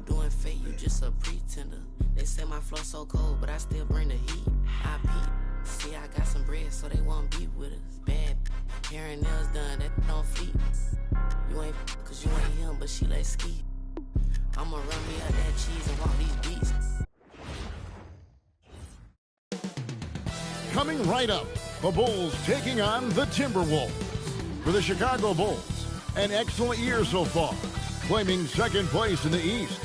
you doing fake, you just a pretender. They say my flow so cold, but I still bring the heat. I peep. See, I got some bread, so they won't be with us. Bad hair and nails done, that don't fleet. You ain't cause you ain't him, but she like ski. I'ma run me up that cheese and walk these beats. Coming right up, the Bulls taking on the Timberwolves. For the Chicago Bulls, an excellent year so far, claiming second place in the East.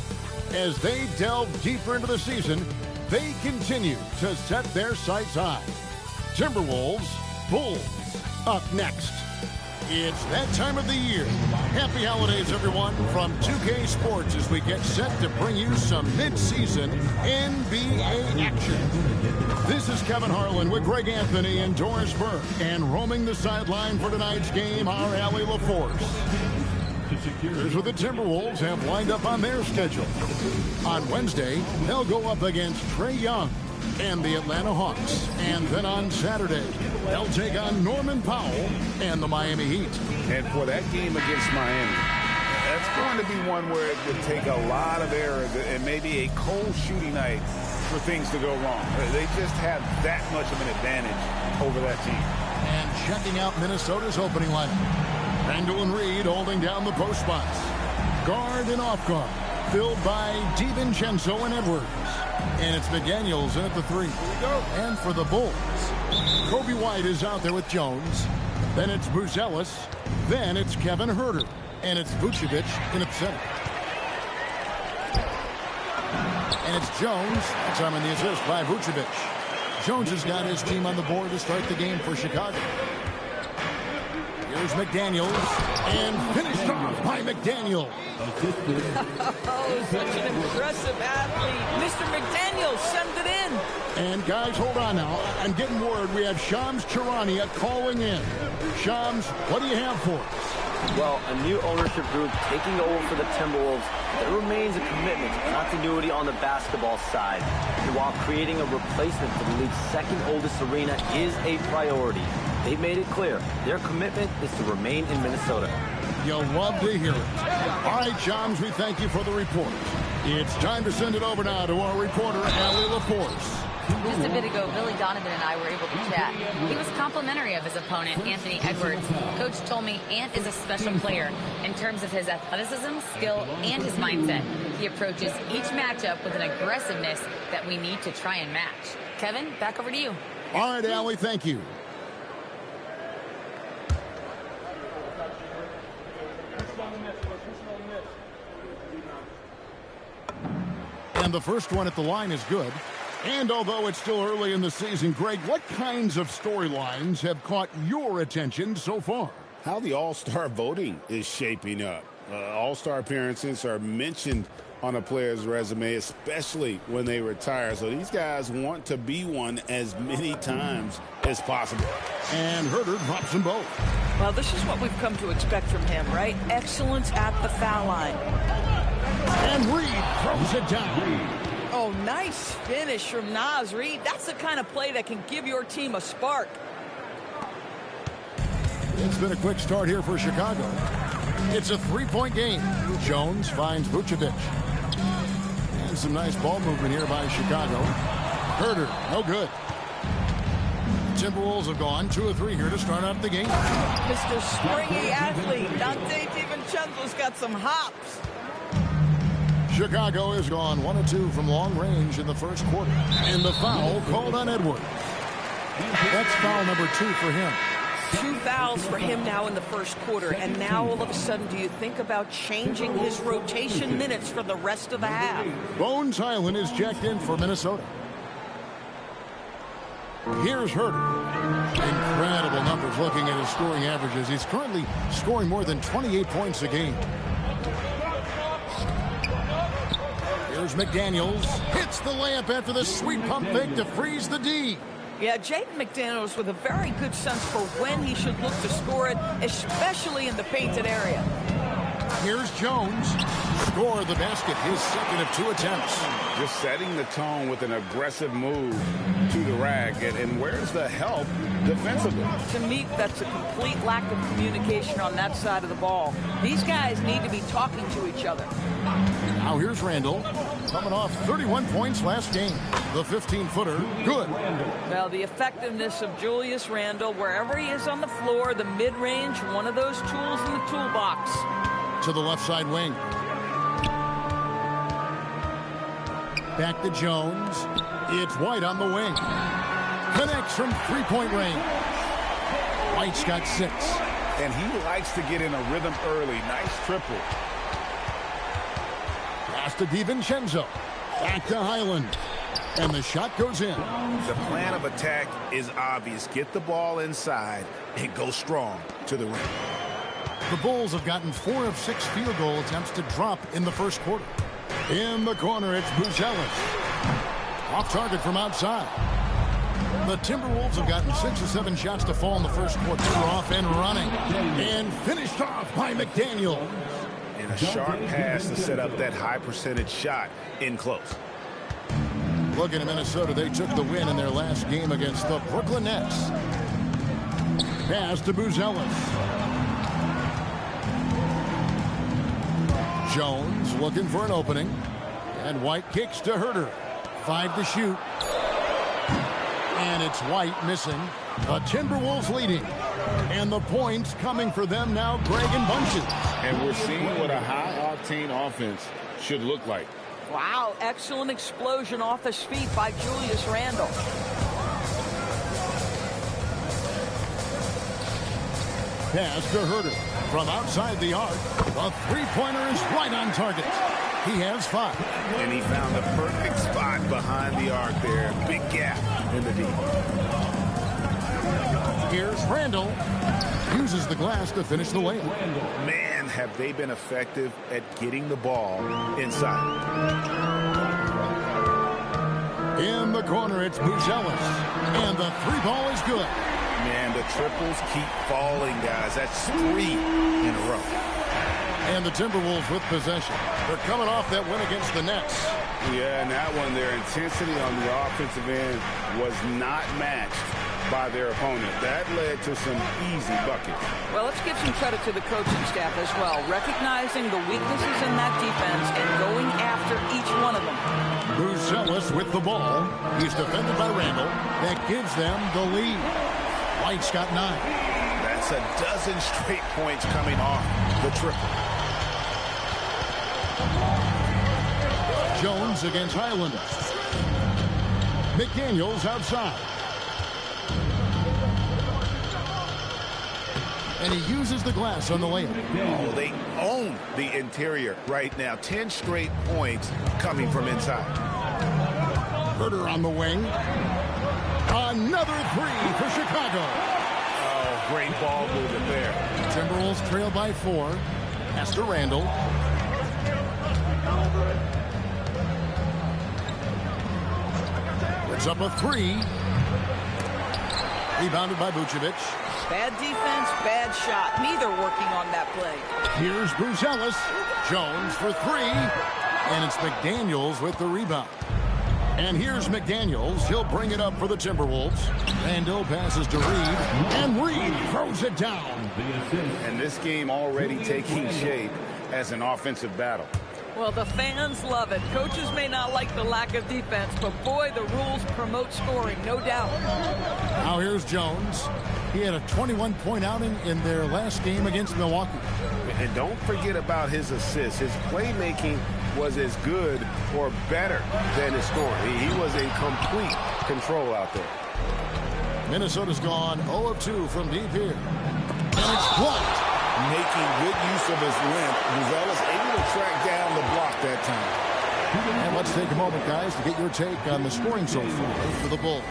As they delve deeper into the season, they continue to set their sights high. Timberwolves, Bulls, up next. It's that time of the year. Happy holidays, everyone, from 2K Sports as we get set to bring you some mid-season NBA action. This is Kevin Harlan with Greg Anthony and Doris Burke, and roaming the sideline for tonight's game, our Allie LaForce. Here's what the Timberwolves have lined up on their schedule. On Wednesday, they'll go up against Trae Young and the Atlanta Hawks. And then on Saturday, they'll take on Norman Powell and the Miami Heat. And for that game against Miami, that's going to be one where it would take a lot of errors and maybe a cold shooting night for things to go wrong. They just have that much of an advantage over that team. And checking out Minnesota's opening lineup. Randall and Reed holding down the post spots. Guard and off guard, filled by DiVincenzo and Edwards. And it's McDaniels in at the three. Here we go. And for the Bulls, Kobe White is out there with Jones. Then it's Buzelis. Then it's Kevin Huerter. And it's Vucevic in at center. And it's Jones. That's on the assist by Vucevic. Jones has got his team on the board to start the game for Chicago. Here's McDaniels, and finished off by McDaniels. Oh, such an impressive athlete. Mr. McDaniels, send it in. And guys, hold on now. I'm getting word we have Shams Charania calling in. Shams, what do you have for us? Well, a new ownership group taking over for the Timberwolves. There remains a commitment to continuity on the basketball side. And while creating a replacement for the league's second oldest arena is a priority, they've made it clear their commitment is to remain in Minnesota. You'll love to hear it. All right, Shams, we thank you for the report. It's time to send it over now to our reporter, Allie LaForce. Just a bit ago, Billy Donovan and I were able to chat. He was complimentary of his opponent, Anthony Edwards. Coach told me Ant is a special player in terms of his athleticism, skill, and his mindset. He approaches each matchup with an aggressiveness that we need to try and match. Kevin, back over to you. All right, Allie, thank you. And the first one at the line is good. And although it's still early in the season, Greg, what kinds of storylines have caught your attention so far? How the All-Star voting is shaping up. All-Star appearances are mentioned on a player's resume, especially when they retire. So these guys want to be one as many times as possible. And Huerter drops them both. Well, this is what we've come to expect from him, right? Excellence at the foul line. And Reed throws it down. Oh, nice finish from Naz Reid. That's the kind of play that can give your team a spark. It's been a quick start here for Chicago. It's a three-point game. Jones finds Vucevic. And some nice ball movement here by Chicago. Huerter, no good. Timberwolves have gone 2 of 3 here to start out the game. Mr. Springy athlete, Dante DiVincenzo's got some hops. Chicago has gone 1 of 2 from long range in the first quarter. And the foul called on Edwards. That's foul number 2 for him. 2 fouls for him now in the first quarter. And now all of a sudden, do you think about changing his rotation minutes for the rest of the half? Bones Highland is checked in for Minnesota. Here's Huerter. Incredible numbers looking at his scoring averages. He's currently scoring more than 28 points a game. Here's McDaniels. Hits the layup after the sweet pump fake to freeze the D. Yeah, Jaden McDaniels with a very good sense for when he should look to score it, especially in the painted area. Here's Jones. Score the basket, his second of 2 attempts. Just setting the tone with an aggressive move to the rack. And where's the help defensively? To me, that's a complete lack of communication on that side of the ball. These guys need to be talking to each other. Now here's Randall, coming off 31 points last game. The 15-footer, good. Well, the effectiveness of Julius Randle, wherever he is on the floor, the mid-range, one of those tools in the toolbox. To the left side wing. Back to Jones. It's White on the wing. Connects from three-point range. White's got 6. And he likes to get in a rhythm early. Nice triple. Pass to DiVincenzo. Back to Highland. And the shot goes in. The plan of attack is obvious. Get the ball inside and go strong to the rim. The Bulls have gotten 4 of 6 field goal attempts to drop in the first quarter. In the corner, it's Buzelis. Off target from outside. The Timberwolves have gotten 6 or 7 shots to fall in the first quarter. They're off and running. And finished off by McDaniel. And a sharp pass to set up that high percentage shot in close. Looking at Minnesota, they took the win in their last game against the Brooklyn Nets. Pass to Buzelis. Jones looking for an opening. And White kicks to Herter. 5 to shoot. And it's White missing. The Timberwolves leading. And the points coming for them now, Greg and bunches. And we're seeing what a high-octane offense should look like. Wow, excellent explosion off his feet by Julius Randle. Pass to Herter. From outside the arc, the three-pointer is right on target. He has 5. And he found the perfect spot behind the arc there. Big gap in the deep. Here's Randall. Uses the glass to finish the layup. Man, have they been effective at getting the ball inside. In the corner, it's Buzelis. And the 3-ball is good. Man, the triples keep falling, guys. That's 3 in a row. And the Timberwolves with possession. They're coming off that win against the Nets. Yeah, and that one, their intensity on the offensive end was not matched by their opponent. That led to some easy buckets. Well, let's give some credit to the coaching staff as well, recognizing the weaknesses in that defense and going after each one of them. Buzelis with the ball. He's defended by Randall. That gives them the lead. White's got 9. That's a dozen straight points coming off the triple. Jones against Highland. McDaniels outside. And he uses the glass on the layup. Oh, they own the interior right now. 10 straight points coming from inside. Herter on the wing. Another 3 for Chicago. Oh, great ball movement there. Timberwolves trail by 4. Pass to Randall. It's up a 3. Rebounded by Vucevic. Bad defense, bad shot. Neither working on that play. Here's Buzelis. Jones for 3. And it's McDaniels with the rebound. And here's McDaniels. He'll bring it up for the Timberwolves. Randall passes to Reed. And Reed throws it down. And this game already taking shape as an offensive battle. Well, the fans love it. Coaches may not like the lack of defense, but boy, the rules promote scoring, no doubt. Now here's Jones. He had a 21-point outing in their last game against Milwaukee. And don't forget about his assists. His playmaking was as good or better than his scoring. He was in complete control out there. Minnesota's gone 0 of 2 from deep here. And it's blocked. Making good use of his length. Buzelis able to track down the block that time. And let's take a moment, guys, to get your take on the scoring so far for the Bulls.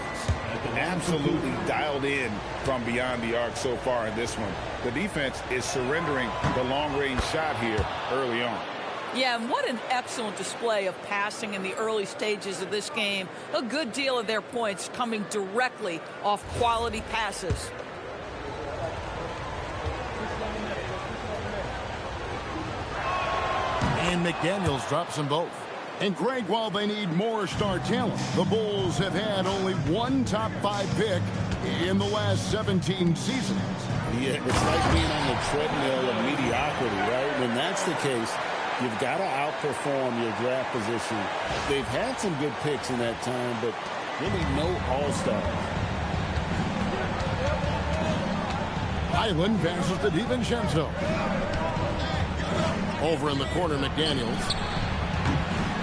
Absolutely dialed in from beyond the arc so far in this one. The defense is surrendering the long-range shot here early on. Yeah, and what an excellent display of passing in the early stages of this game. A good deal of their points coming directly off quality passes. And McDaniels drops them both. And Greg, while they need more star talent, the Bulls have had only one top 5 pick in the last 17 seasons. Yeah, it's like being on the treadmill of mediocrity, right? When that's the case, you've got to outperform your draft position. They've had some good picks in that time, but really no all-stars. Highland passes to DiVincenzo. Over in the corner, McDaniels.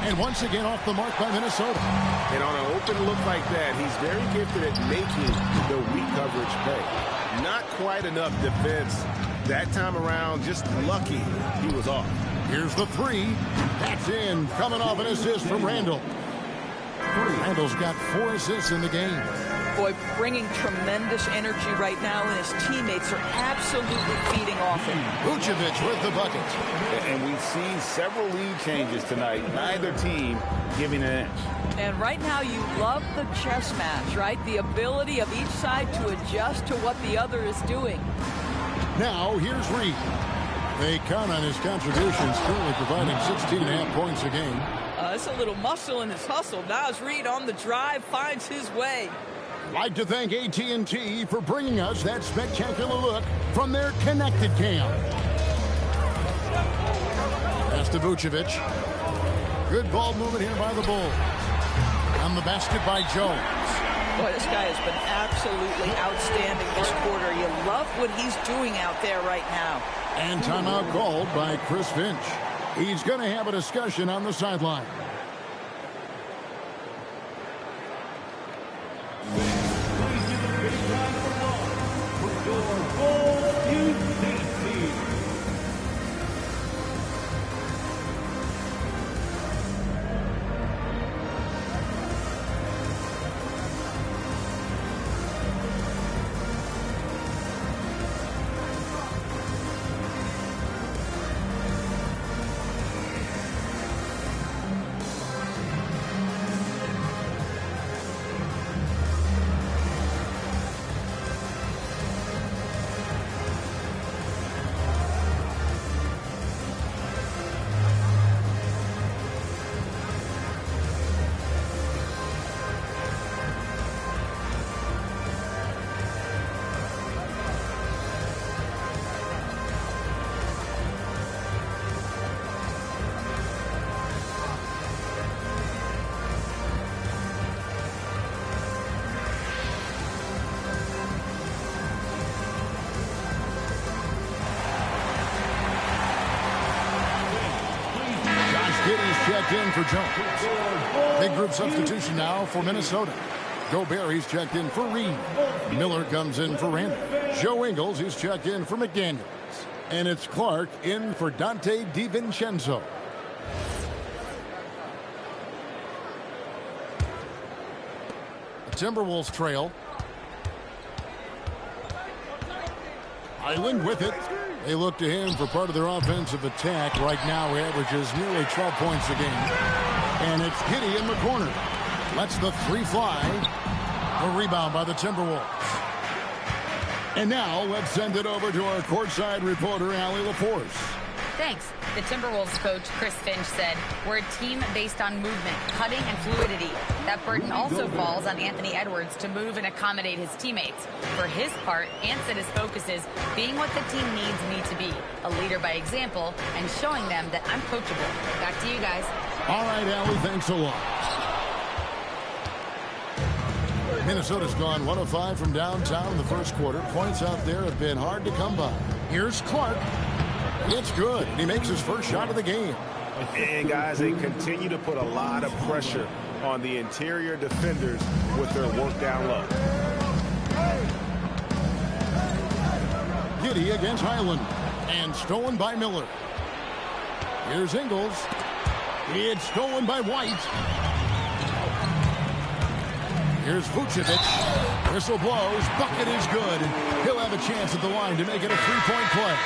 And once again off the mark by Minnesota. And on an open look like that, he's very gifted at making the weak coverage pay. Not quite enough defense that time around. Just lucky he was off. Here's the 3. That's in. Coming off an assist from Randall. Randall's got 4 assists in the game. Boy, bringing tremendous energy right now, and his teammates are absolutely feeding off him. Vucevic with the bucket. And we see several lead changes tonight. Neither team giving an edge. And right now you love the chess match, right? The ability of each side to adjust to what the other is doing. Now here's Reed. They count on his contributions, currently providing 16.5 points a game. That's a little muscle in his hustle. Naz Reid on the drive finds his way. Like to thank AT&T for bringing us that spectacular look from their connected cam. Pass to Vucevic. Good ball movement here by the Bulls. On the basket by Jones. Boy, this guy has been absolutely outstanding this quarter. You love what he's doing out there right now. And timeout called by Chris Finch. He's going to have a discussion on the sideline. Checked in for Jones. Big group substitution now for Minnesota. Gobert, he's checked in for Reed. Miller comes in for Randall. Joe Ingles, he's checked in for McDaniels. And it's Clark in for Dante DiVincenzo. The Timberwolves trail. Highland with it. They look to him for part of their offensive attack. Right now, he averages nearly 12 points a game. And it's Giddey in the corner. Lets the 3 fly. A rebound by the Timberwolves. And now, let's send it over to our courtside reporter, Allie LaForce. Thanks. The Timberwolves coach, Chris Finch, said, "We're a team based on movement, cutting, and fluidity. That burden also falls on Anthony Edwards to move and accommodate his teammates. For his part, Ant said his focus is being what the team needs me to be, a leader by example, and showing them that I'm coachable." Back to you guys. All right, Allie, thanks a lot. Minnesota's gone 1 of 5 from downtown in the first quarter. Points out there have been hard to come by. Here's Clark. It's good. He makes his first shot of the game. And, guys, they continue to put a lot of pressure on the interior defenders with their work down low. Giddey against Highland. And stolen by Miller. Here's Ingles. It's stolen by White. Here's Vucevic. Whistle blows. Bucket is good. He'll have a chance at the line to make it a 3-point play.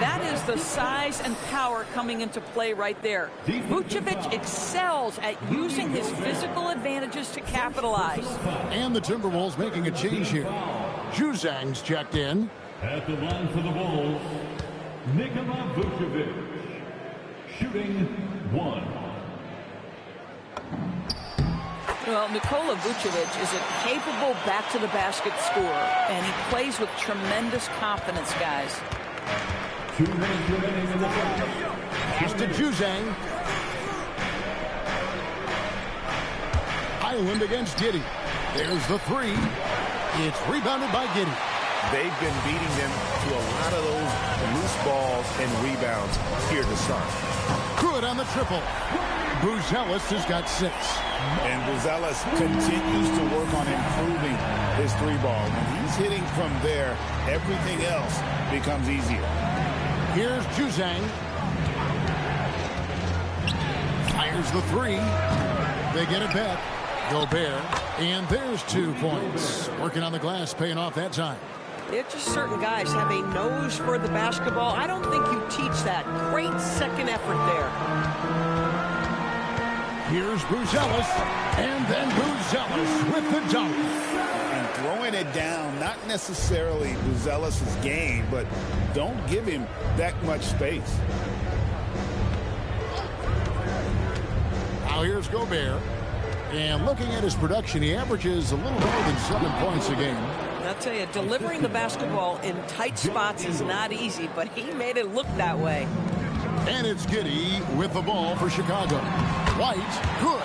That is the size and power coming into play right there. Vucevic excels at using his physical advantages to capitalize. And the Timberwolves making a change here. Juzang's checked in. At the line for the Bulls, Nikola Vucevic. Shooting 1. Well, Nikola Vucevic is a capable back-to-the-basket scorer, and he plays with tremendous confidence, guys. 2 minutes remaining in the game. Pass to Juzang. Island against Giddey. There's the three. It's rebounded by Giddey. They've been beating them to a lot of those loose balls and rebounds here to start. Good on the triple. Buzelis has got 6. And Buzelis continues to work on improving his 3-ball. When he's hitting from there, everything else becomes easier. Here's Juzang. Fires the 3. They get it back. Gobert. And there's 2 points. Working on the glass, paying off that time. It's just certain guys have a nose for the basketball. I don't think you teach that. Great second effort there. Here's Buzelis. And then Buzelis with the dunk. And throwing it down, not necessarily Buzelis' game, but don't give him that much space. Now here's Gobert. And looking at his production, he averages a little more than 7 points a game. I'll tell you, delivering the basketball in tight spots is not easy, but he made it look that way. And it's Giddey with the ball for Chicago. White, good.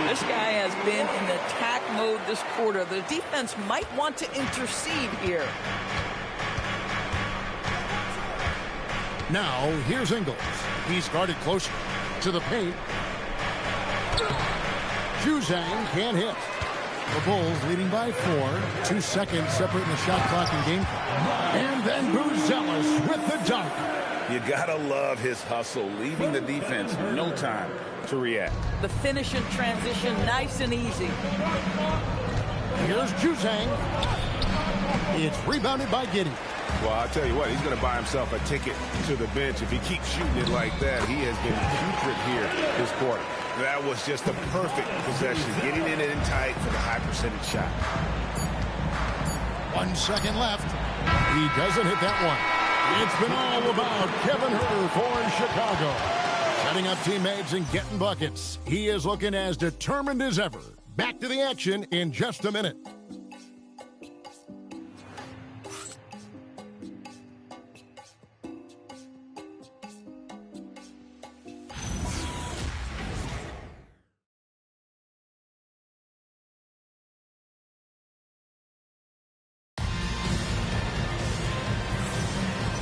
This guy has been in attack mode this quarter. The defense might want to intercede here. Now, here's Ingles. He's guarded close to the paint. Juzang can't hit. The Bulls leading by 4. 2 seconds separating the shot clock and game clock. And then Buzelis with the dunk. You gotta love his hustle, leaving the defense no time to react. The finish in transition, nice and easy. Here's Juzang. It's rebounded by Giddey. Well, I'll tell you what, he's going to buy himself a ticket to the bench. If he keeps shooting it like that, he has been putrid here this quarter. That was just a perfect possession, getting it in tight for the high percentage shot. 1 second left. He doesn't hit that one. It's been all about Kevin Huerter for Chicago. Setting up teammates and getting buckets. He is looking as determined as ever. Back to the action in just a minute.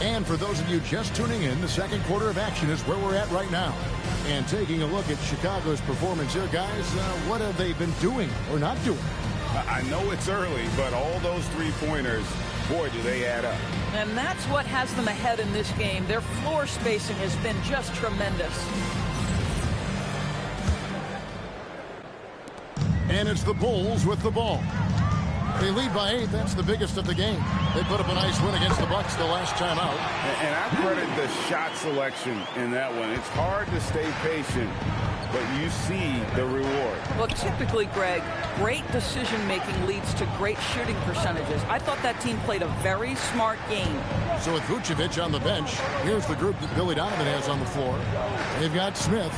And for those of you just tuning in, the second quarter of action is where we're at right now. And taking a look at Chicago's performance here, guys, what have they been doing or not doing? I know it's early, but all those 3-pointers, boy, do they add up. And that's what has them ahead in this game. Their floor spacing has been just tremendous. And it's the Bulls with the ball. They lead by 8. That's the biggest of the game. They put up a nice win against the Bucks the last time out. And I credit the shot selection in that one. It's hard to stay patient, but you see the reward. Well, typically, Greg, great decision-making leads to great shooting percentages. I thought that team played a very smart game. So with Vucevic on the bench, here's the group that Billy Donovan has on the floor. They've got Smith.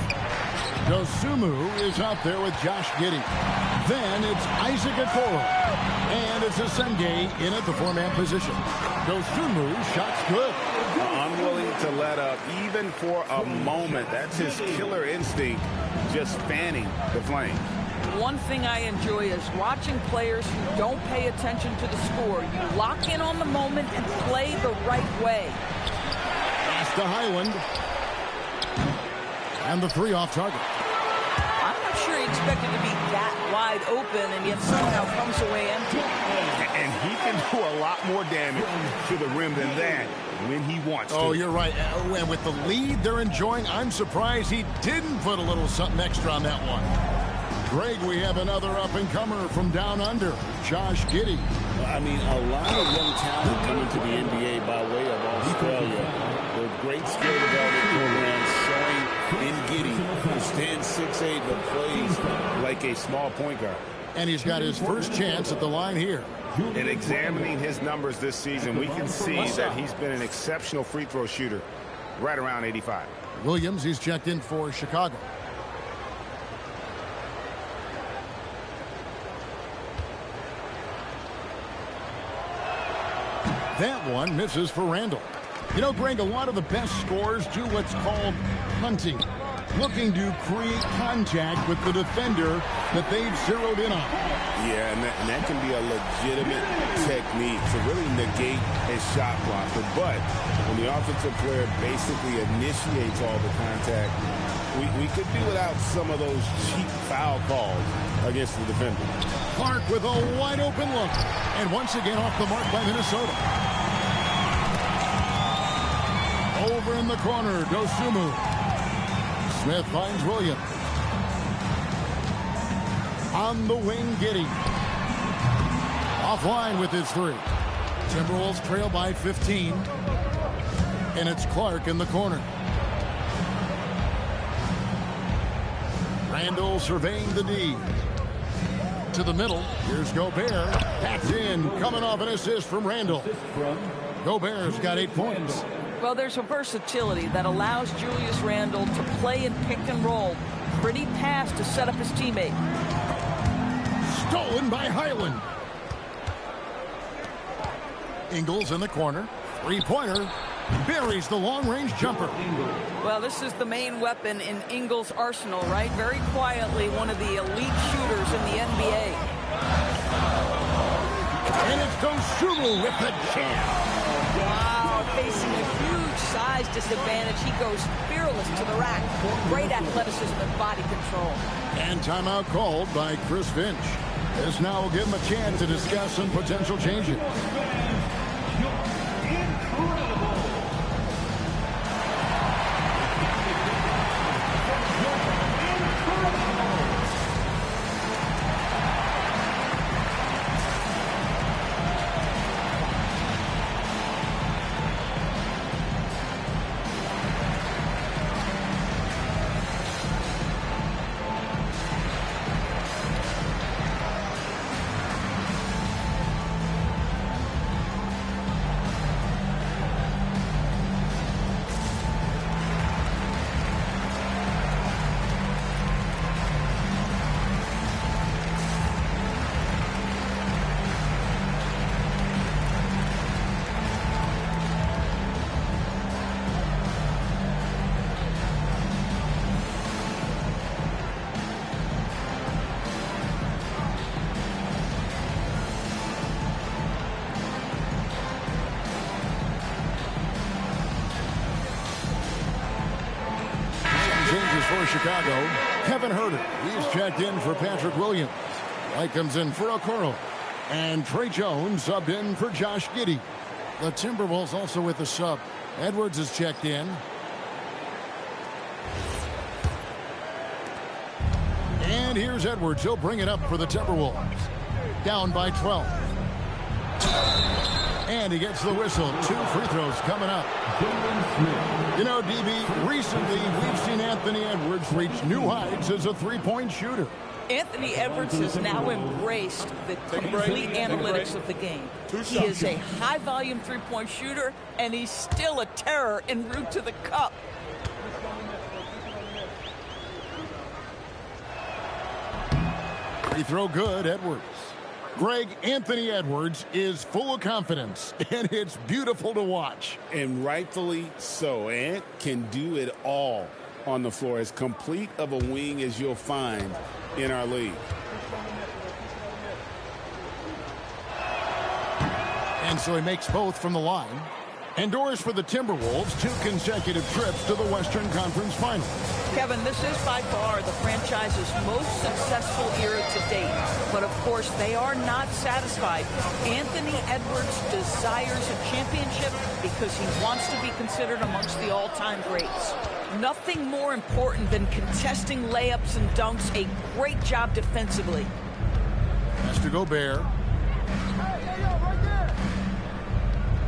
Dosunmu is out there with Josh Giddey. Then it's Isaac Okoro. And it's Asenge in at the 4-man position. Dosunmu, shot's good. Unwilling to let up, even for a moment. That's his killer instinct, just fanning the flame. One thing I enjoy is watching players who don't pay attention to the score. You lock in on the moment and play the right way. Pass to Highland. And the 3 off target. I'm not sure he expected to be that wide open, and yet somehow comes away empty. And he can do a lot more damage to the rim than that when he wants to. Oh, you're right. And with the lead they're enjoying, I'm surprised he didn't put a little something extra on that one. Greg, we have another up-and-comer from down under, Josh Giddey. I mean, a lot of young talent coming to the NBA by way of Australia. With great skill development programs showing in Giddey, who stands 6'8", but plays like a small point guard. And he's got his first chance at the line here. In examining his numbers this season, we can see that he's been an exceptional free throw shooter, right around 85. Williams, he's checked in for Chicago. That one misses for Randall. You know, Greg, a lot of the best scorers do what's called hunting, looking to create contact with the defender that they've zeroed in on. Yeah, and that can be a legitimate technique to really negate a shot blocker. But when the offensive player basically initiates all the contact, we could do without some of those cheap foul calls against the defender. Clark with a wide open look. And once again off the mark by Minnesota. Over in the corner, Dosunmu. Smith finds Williams. On the wing, Giddey. Offline with his three. Timberwolves trail by 15. And it's Clark in the corner. Randall surveying the D. To the middle. Here's Gobert. That's in. Coming off an assist from Randall. Gobert's got 8 points. Well, there's a versatility that allows Julius Randle to play in pick and roll. Pretty pass to set up his teammate. Stolen by Highland. Ingles in the corner. Three-pointer. Buries the long-range jumper. Well, this is the main weapon in Ingles' arsenal, right? Very quietly, one of the elite shooters in the NBA. And it's Dosunmu with the jam. Wow, facing a huge size disadvantage, he goes fearless to the rack. Great athleticism and body control. And timeout called by Chris Finch. This now will give him a chance to discuss some potential changes. For Chicago, Kevin Huerter. He's checked in for Patrick Williams. White comes in for Okoro. And Trey Jones subbed in for Josh Giddey. The Timberwolves also with the sub. Edwards is checked in. And here's Edwards. He'll bring it up for the Timberwolves. Down by 12. And he gets the whistle. 2 free throws coming up. You know, DB, recently we've seen Anthony Edwards reach new heights as a three-point shooter. Anthony Edwards has now embraced the complete analytics of the game. He is a high-volume three-point shooter, and he's still a terror en route to the cup. Free throw good, Edwards. Greg, Anthony Edwards is full of confidence, and it's beautiful to watch. And rightfully so. Ant can do it all on the floor, as complete of a wing as you'll find in our league. And so he makes both from the line. Endures for the Timberwolves 2 consecutive trips to the Western Conference Finals. Kevin, this is by far the franchise's most successful era to date. But, of course, they are not satisfied. Anthony Edwards desires a championship because he wants to be considered amongst the all-time greats. Nothing more important than contesting layups and dunks. A great job defensively. Has to Gobert.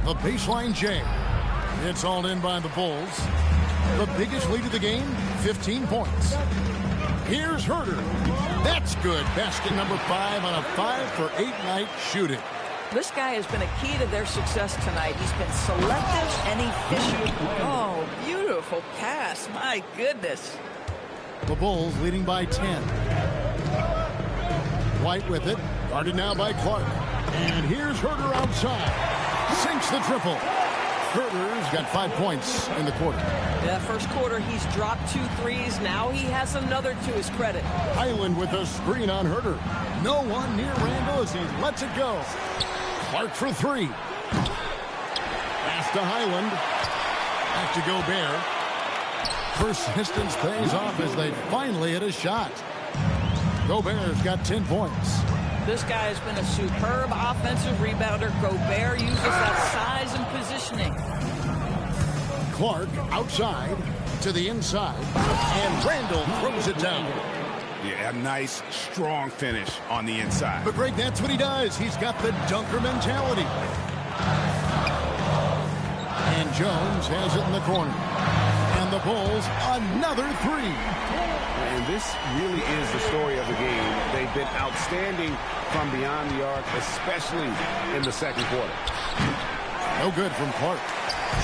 The baseline jam. It's all in by the Bulls. The biggest lead of the game, 15 points. Here's Huerter. That's good. Basket number 5 on a 5-for-8 night shooting. This guy has been a key to their success tonight. He's been selective and efficient. Oh, beautiful pass. My goodness. The Bulls leading by 10. White with it. Guarded now by Clark. And here's Herter outside. Sinks the triple. Herter's got 5 points in the quarter. Yeah, first quarter, he's dropped 2 threes. Now he has another to his credit. Highland with a screen on Herter. No one near Randall as he lets it go. Clark for 3. Pass to Highland. Back to Gobert. Persistence pays off as they finally hit a shot. Gobert's got 10 points. This guy has been a superb offensive rebounder. Gobert uses that size and positioning. Clark outside to the inside. And Randall throws it down. Yeah, a nice, strong finish on the inside. But Greg, that's what he does. He's got the dunker mentality. And Jones has it in the corner. And the Bulls, another 3. And this really is the story of the game. They've been outstanding from beyond the arc, especially in the second quarter. No good from Clark.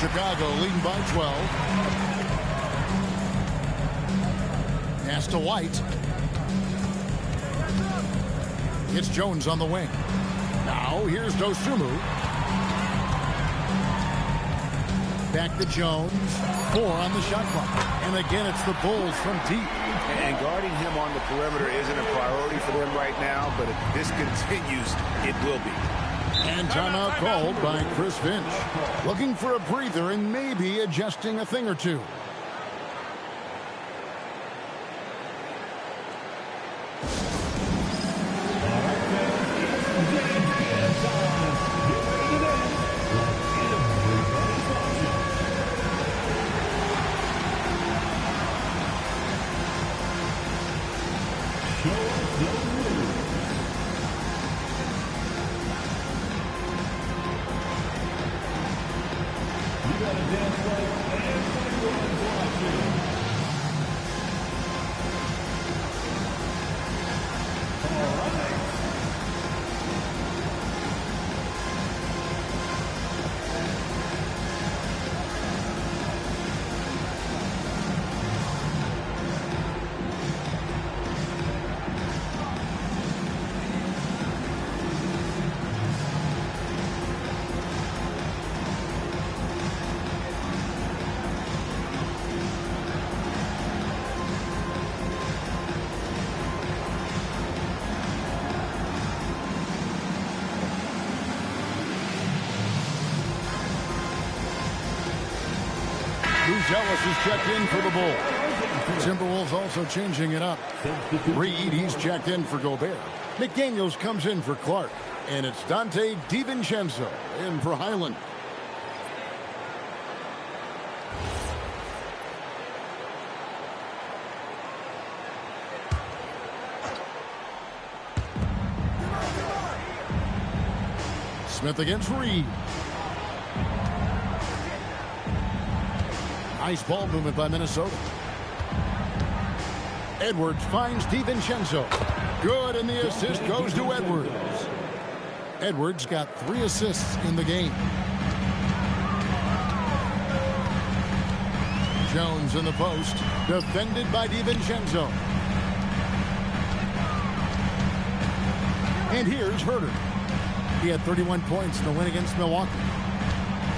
Chicago leading by 12. Pass to White. It's Jones on the wing. Now here's Dosunmu. Back to Jones. 4 on the shot clock. And again, it's the Bulls from deep. And guarding him on the perimeter isn't a priority for them right now, but if this continues, it will be. And timeout called by Chris Finch. Looking for a breather and maybe adjusting a thing or two. Ellis is checked in for the Bulls. Timberwolves also changing it up. Reed, he's checked in for Gobert. McDaniels comes in for Clark. And it's Dante DiVincenzo in for Highland. Smith against Reed. Nice ball movement by Minnesota. Edwards finds DiVincenzo. Good, and the assist goes to Edwards. Edwards got 3 assists in the game. Jones in the post. Defended by DiVincenzo. And here's Herter. He had 31 points in the win against Milwaukee.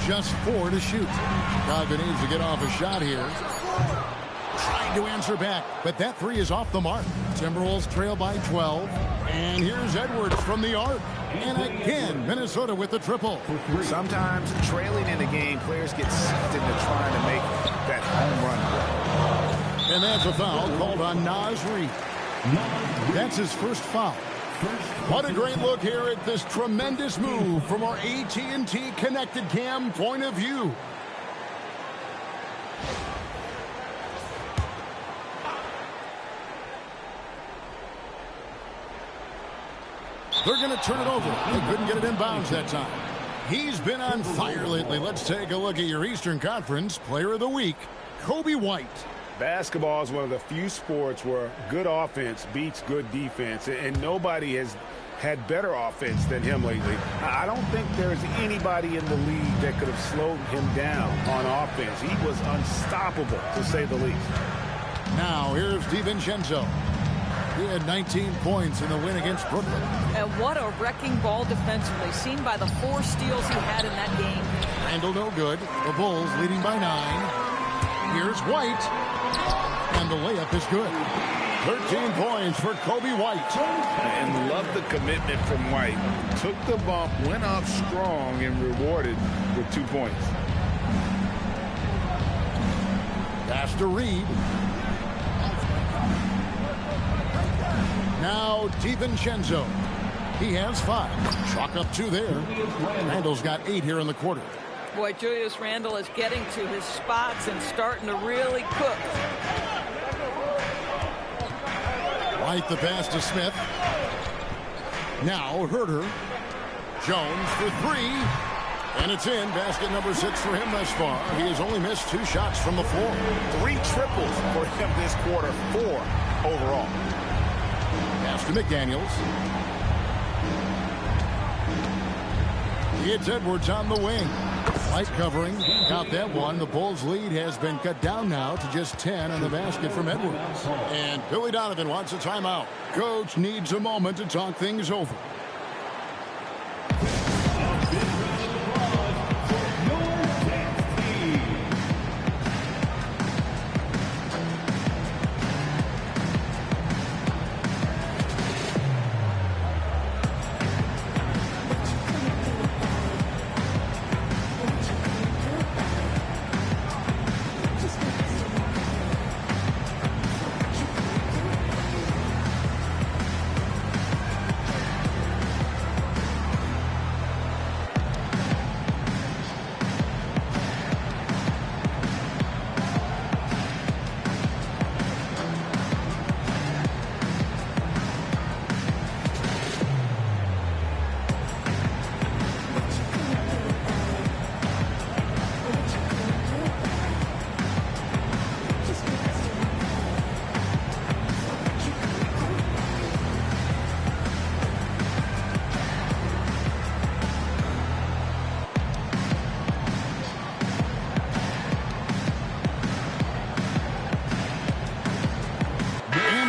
Just 4 to shoot. Chicago needs to get off a shot here. Trying to answer back, but that 3 is off the mark. Timberwolves trail by 12. And here's Edwards from the arc. And again, Minnesota with the triple. Sometimes trailing in the game, players get sucked into trying to make that home run. And that's a foul called on Naz Reid. That's his first foul. What a great look here at this tremendous move from our AT&T Connected Cam point of view. They're going to turn it over. They couldn't get it in bounds that time. He's been on fire lately. Let's take a look at your Eastern Conference Player of the Week, Kobe White. Basketball is one of the few sports where good offense beats good defense, and nobody has had better offense than him lately. I don't think there's anybody in the league that could have slowed him down on offense. He was unstoppable, to say the least. Now, here's DiVincenzo. He had 19 points in the win against Brooklyn. And what a wrecking ball defensively, seen by the 4 steals he had in that game. Randall no good. The Bulls leading by 9. Here's White. And the layup is good. 13 points for Kobe White. And love the commitment from White. Took the bump, went up strong, and rewarded with 2 points. Pass to Reed. Now DiVincenzo. He has 5. Chalk up 2 there. Randall's got 8 here in the quarter. Boy, Julius Randle is getting to his spots and starting to really cook. White the pass to Smith. Now Herter. Jones for 3. And it's in. Basket number 6 for him thus far. He has only missed 2 shots from the floor. 3 triples for him this quarter. 4 overall. Pass to McDaniels. It's Edwards on the wing. White covering. Got that one. The Bulls' lead has been cut down now to just 10 on the basket from Edwards. And Billy Donovan wants a timeout. Coach needs a moment to talk things over.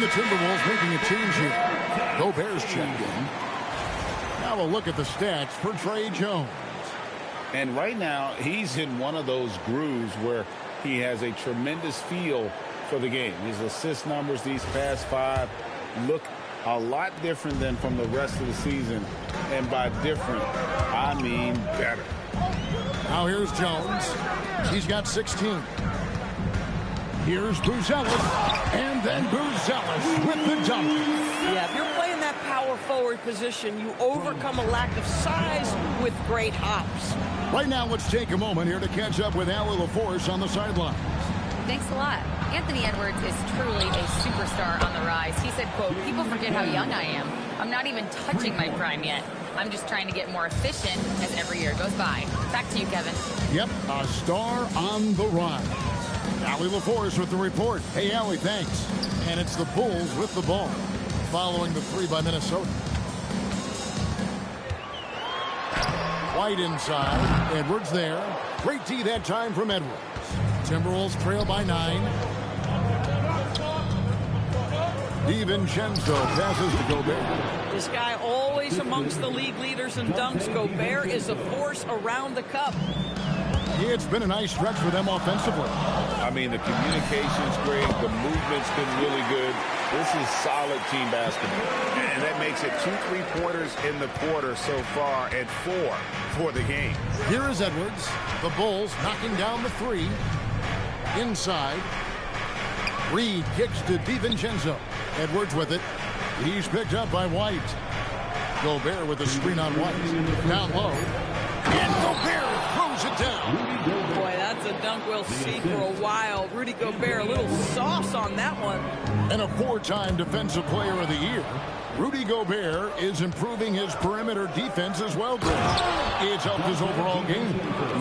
Timberwolves making a change here. Gobert's checked in. Now a look at the stats for Trey Jones. And right now, he's in one of those grooves where he has a tremendous feel for the game. His assist numbers these past 5 look a lot different than from the rest of the season. And by different, I mean better. Now here's Jones. He's got 16. Here's Buzelis, and then Buzelis with the dunk. Yeah, if you're playing that power forward position, you overcome a lack of size with great hops. Right now, let's take a moment here to catch up with Allie LaForce on the sidelines. Thanks a lot. Anthony Edwards is truly a superstar on the rise. He said, quote, "People forget how young I am. I'm not even touching my prime yet. I'm just trying to get more efficient as every year goes by." Back to you, Kevin. Yep, a star on the rise. Allie LaForce with the report. Hey, Allie, thanks. And it's the Bulls with the ball, following the 3 by Minnesota. White inside. Edwards there. Great D that time from Edwards. Timberwolves trail by 9. DiVincenzo passes to Gobert. This guy always amongst the league leaders in dunks. Gobert is a force around the cup. It's been a nice stretch for them offensively. I mean, the communication's great. The movement's been really good. This is solid team basketball. And that makes it 2 3-pointers in the quarter so far and 4 for the game. Here is Edwards. The Bulls knocking down the 3. Inside. Reed kicks to DiVincenzo. Edwards with it. He's picked up by White. Gobert with a screen on White. Down low. And Gobert throws it down. Boy, that's a dunk we'll see for a while. Rudy Gobert, a little sauce on that one. And a 4-time Defensive Player of the Year, Rudy Gobert is improving his perimeter defense as well, Chris. It's helped his overall game.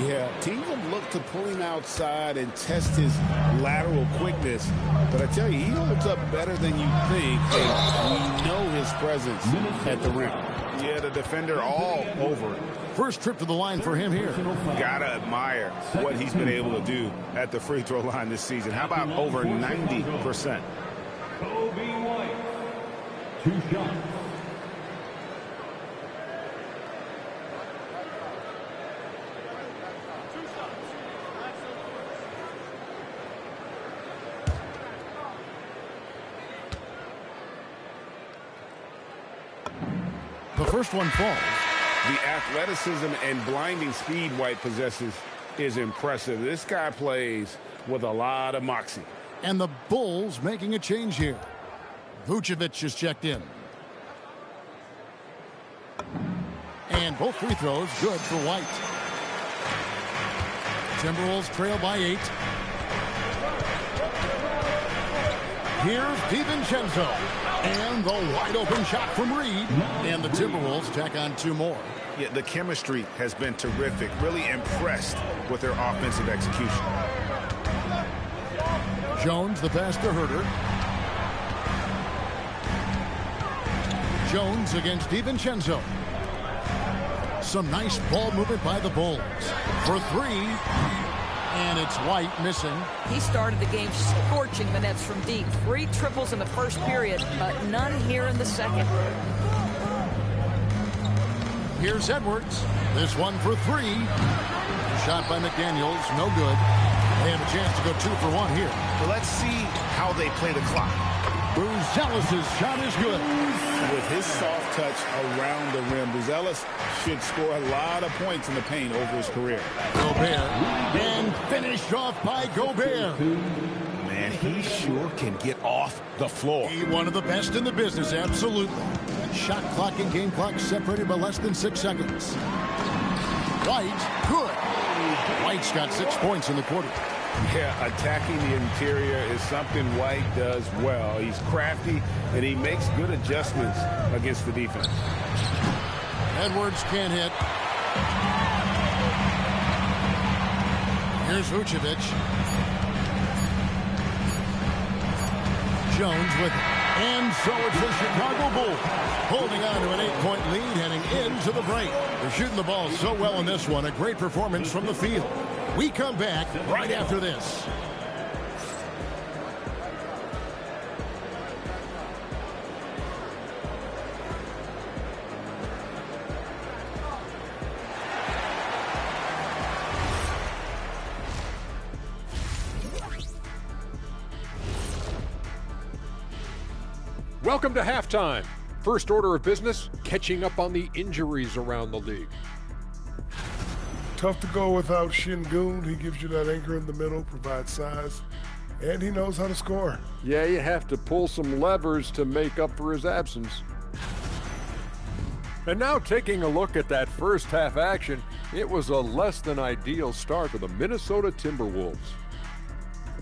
Yeah, teams have looked to pull him outside and test his lateral quickness. But I tell you, he holds up better than you think, and we know his presence at the rim. Yeah, the defender all over it. First trip to the line for him here. Gotta admire what he's been able to do at the free throw line this season. How about over 90%? Kobe White, 2 shots. The first one falls. The athleticism and blinding speed White possesses is impressive. This guy plays with a lot of moxie. And the Bulls making a change here. Vucevic is checked in. And both free throws good for White. Timberwolves trail by 8. Here's DiVincenzo. And the wide open shot from Reed. And the Timberwolves tack on 2 more. Yeah, the chemistry has been terrific. Really impressed with their offensive execution. Jones, the pass to Herter. Jones against DiVincenzo. Some nice ball movement by the Bulls. For 3. And it's White missing. He started the game scorching the Nets from deep. 3 triples in the first period, but none here in the second. Here's Edwards. This one for 3. Shot by McDaniels, no good. They have a chance to go 2 for 1 here. Well, let's see how they play the clock. Buzelis' shot is good. With his soft touch around the rim, Buzelis should score a lot of points in the paint over his career. Gobert. And finished off by Gobert. Man, he sure can get off the floor. He one of the best in the business, absolutely. Shot clock and game clock separated by less than 6 seconds. White, good. White's got 6 points in the quarter. Yeah, attacking the interior is something White does well. He's crafty, and he makes good adjustments against the defense. Edwards can't hit. Here's Vucevic. Jones with it. And so it's the Chicago Bulls holding on to an 8-point lead heading into the break. They're shooting the ball so well in this one. A great performance from the field. We come back right after this. Welcome to halftime. First order of business, catching up on the injuries around the league. Tough to go without Şengün. He gives you that anchor in the middle, provides size, and he knows how to score. Yeah, you have to pull some levers to make up for his absence. And now taking a look at that first half action, it was a less than ideal start for the Minnesota Timberwolves.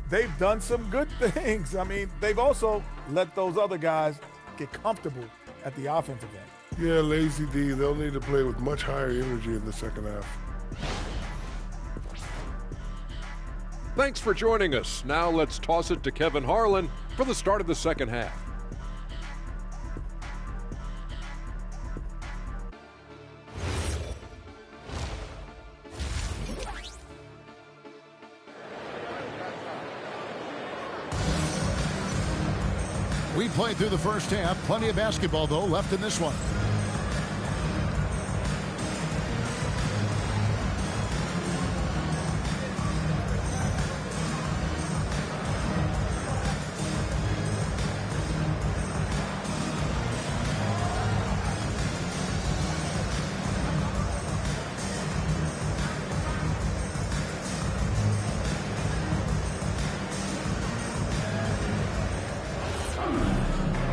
They've done some good things. I mean, they've also let those other guys get comfortable at the offensive end. Yeah, lazy D. They'll need to play with much higher energy in the second half. Thanks for joining us. Now let's toss it to Kevin Harlan for the start of the second half. We played through the first half. Plenty of basketball, though, left in this one.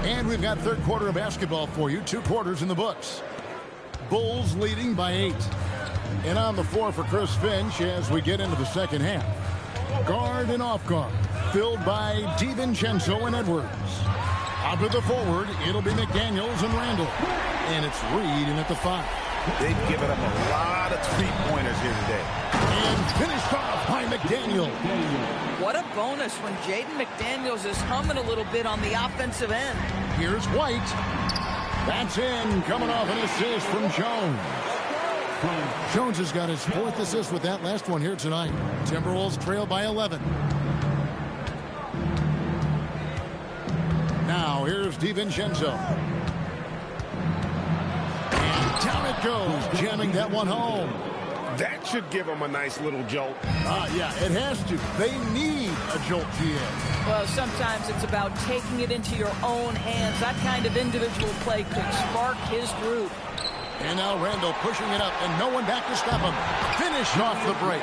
And we've got third quarter of basketball for you. 2 quarters in the books. Bulls leading by 8. And on the floor for Chris Finch as we get into the second half. Guard and off guard. filled by DiVincenzo and Edwards. Out of the forward, it'll be McDaniels and Randall. And it's Reed in at the 5. They've given up a lot of three-pointers here today. And finished off by McDaniel. What a bonus when Jaden McDaniels is humming a little bit on the offensive end. Here's White. That's in, coming off an assist from Jones. Jones has got his 4th assist with that last one here tonight. Timberwolves trail by 11. Now here's DiVincenzo. And down it goes, jamming that one home. That should give them a nice little jolt. Yeah, it has to. They need a jolt, GM. Well, sometimes it's about taking it into your own hands. That kind of individual play could spark his groove. And now Randall pushing it up, and no one back to stop him. Finish off the break.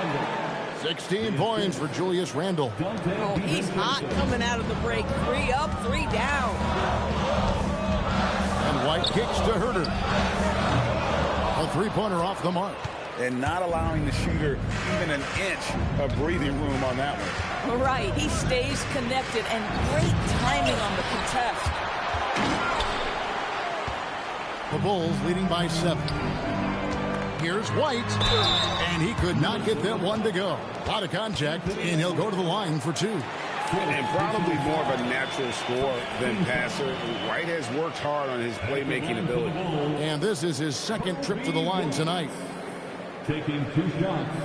16 points for Julius Randle. Oh, he's hot coming out of the break. 3 up, 3 down. And White kicks to Herter. A three-pointer off the mark. And not allowing the shooter even an inch of breathing room on that one. Right, he stays connected, and great timing on the contest. The Bulls leading by 7. Here's White, and he could not get that one to go. A lot of contact, and he'll go to the line for 2. And probably more of a natural scorer than passer. White has worked hard on his playmaking ability. And this is his 2nd trip to the line tonight. Taking 2 shots.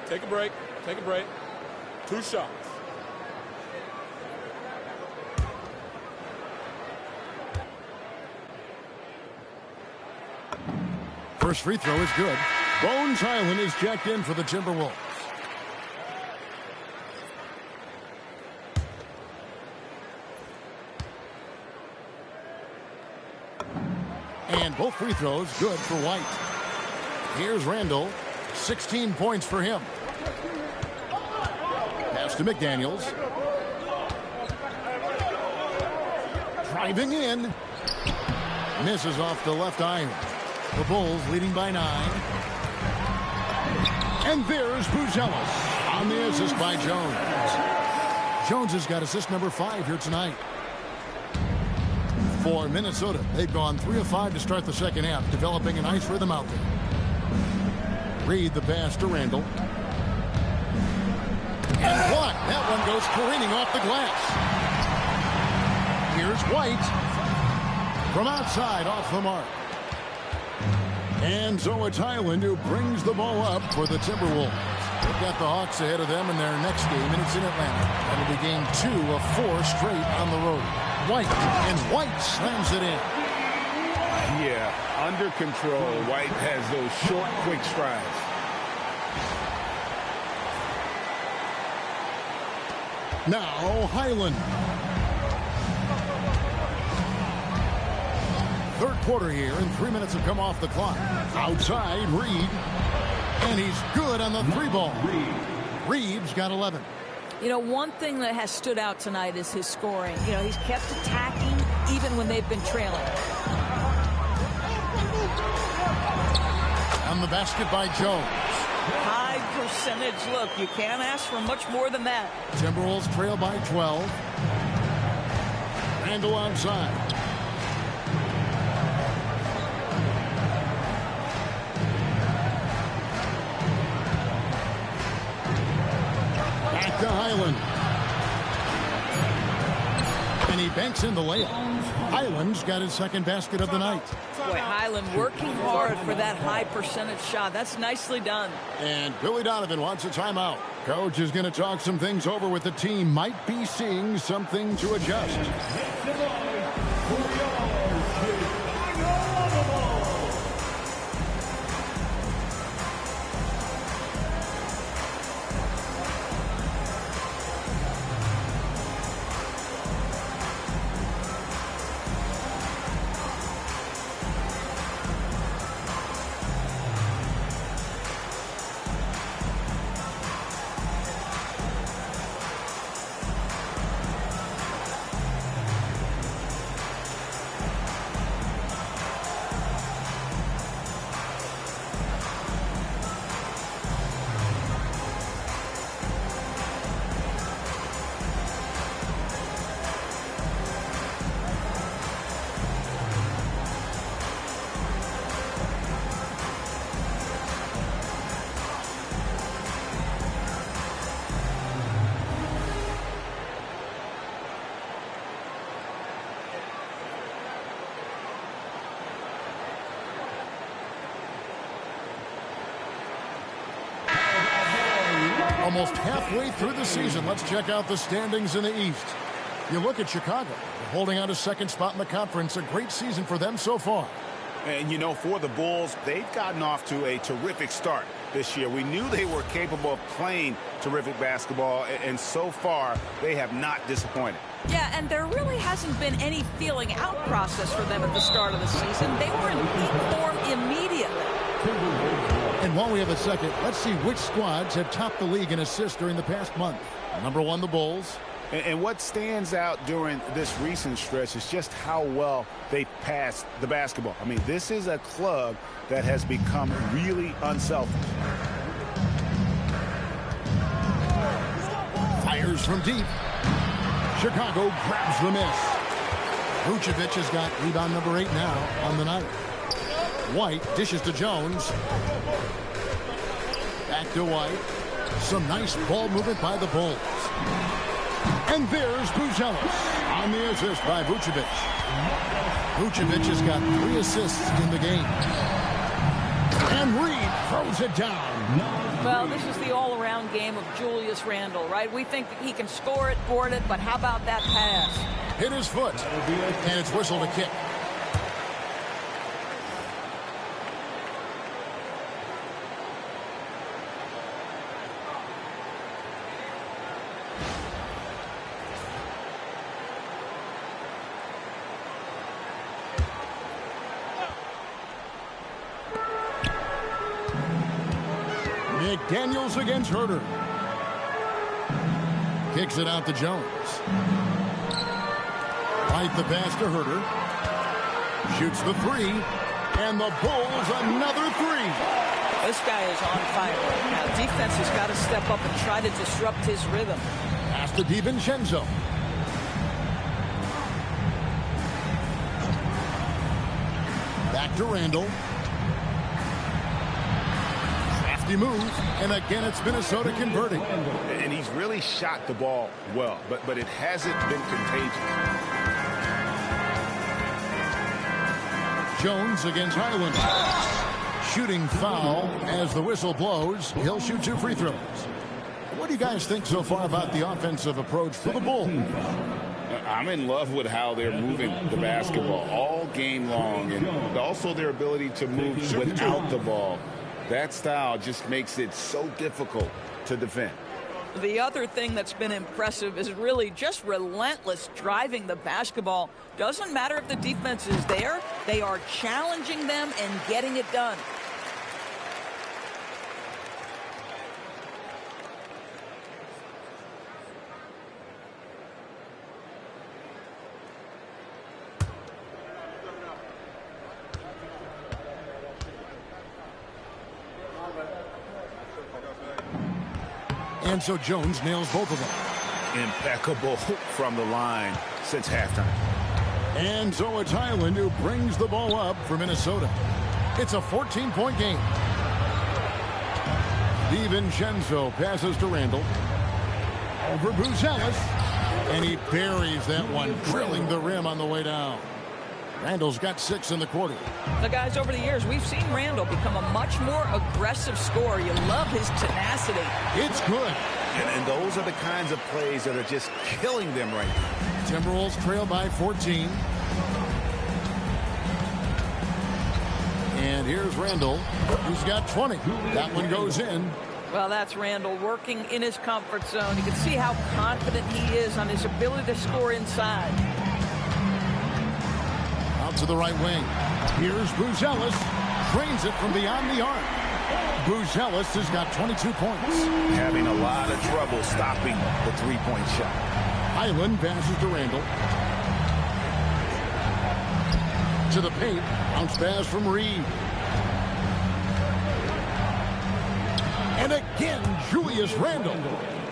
Take a break. Take a break. 2 shots. First free throw is good. Bones Highland is checked in for the Timberwolves. And both free throws good for White. Here's Randall. 16 points for him. Pass to McDaniels. Driving in. Misses off the left iron. The Bulls leading by 9. And there's Buzelis on the assist by Jones. Jones has got assist number 5 here tonight. For Minnesota, they've gone 3 of 5 to start the second half, developing a nice rhythm out there. Reed the pass to Randall. And blocked. That one goes careening off the glass. Here's White. From outside, off the mark. And so it's Highland who brings the ball up for the Timberwolves. They've got the Hawks ahead of them in their next game, and it's in Atlanta. That'll be game 2 of 4 straight on the road. White, and White slams it in. Yeah, under control. White has those short, quick strides. Now Highland. Third quarter here, and 3 minutes have come off the clock. Outside, Reed. And he's good on the 3 ball. Reed's got 11. You know, one thing that has stood out tonight is his scoring. You know, he's kept attacking even when they've been trailing. On the basket by Jones. High percentage look. You can't ask for much more than that. Timberwolves trail by 12. Randall outside. Back to Highland. And he banks in the layup. Highland's got his 2nd basket of the night. Boy, Highland working hard for that high percentage shot. That's nicely done. And Billy Donovan wants a timeout. Coach is going to talk some things over with the team. Might be seeing something to adjust. Almost halfway through the season, let's check out the standings in the East. You look at Chicago, holding on to second spot in the conference. A great season for them so far. And, you know, for the Bulls, they've gotten off to a terrific start this year. We knew they were capable of playing terrific basketball, and so far, they have not disappointed. Yeah, and there really hasn't been any feeling out process for them at the start of the season. They were in peak form immediately. And while we have a second, let's see which squads have topped the league in assists during the past month. Number 1, the Bulls. And what stands out during this recent stretch is just how well they passed the basketball. I mean, this is a club that has become really unselfish. Fires from deep. Chicago grabs the miss. Vucevic has got rebound number 8 now on the night. White dishes to Jones. Back to White. Some nice ball movement by the Bulls. And there's Buzelis on the assist by Vucevic. Vucevic has got 3 assists in the game. And Reed throws it down. Well, this is the all-around game of Julius Randle, right? We think he can score it, board it, but how about that pass? Hit his foot, and it's whistled a kick. McDaniels against Herter. Kicks it out to Jones. Right the pass to Herter. Shoots the 3. And the Bulls another 3. This guy is on fire right now. Defense has got to step up and try to disrupt his rhythm. Pass to DiVincenzo. Back to Randle. Move, and again it's Minnesota converting. And he's really shot the ball well, but it hasn't been contagious. Jones against Highland. Shooting foul as the whistle blows. He'll shoot 2 free throws. What do you guys think so far about the offensive approach for the Bulls? I'm in love with how they're moving the basketball all game long, and also their ability to move without the ball. That style just makes it so difficult to defend. The other thing that's been impressive is really just relentless driving the basketball. Doesn't matter if the defense is there, they are challenging them and getting it done. And so Jones nails both of them. Impeccable from the line since halftime. And so it's Highland who brings the ball up for Minnesota. It's a 14-point game. DiVincenzo passes to Randle. Over Buzelis. And he buries that one, drilling the rim on the way down. Randle's got 6 in the quarter. The guys, over the years, we've seen Randle become a much more aggressive scorer. You love his tenacity. It's good. And those are the kinds of plays that are just killing them right now. Timberwolves trail by 14. And here's Randle, who's got 20. That one goes in. Well, that's Randle working in his comfort zone. You can see how confident he is on his ability to score inside. Out to the right wing. Here's Buzelis. Drains it from beyond the arc. Buzelis has got 22 points. Having a lot of trouble stopping the three-point shot. Highland passes to Randle. To the paint. Bounce pass from Reed. And again, Julius Randle.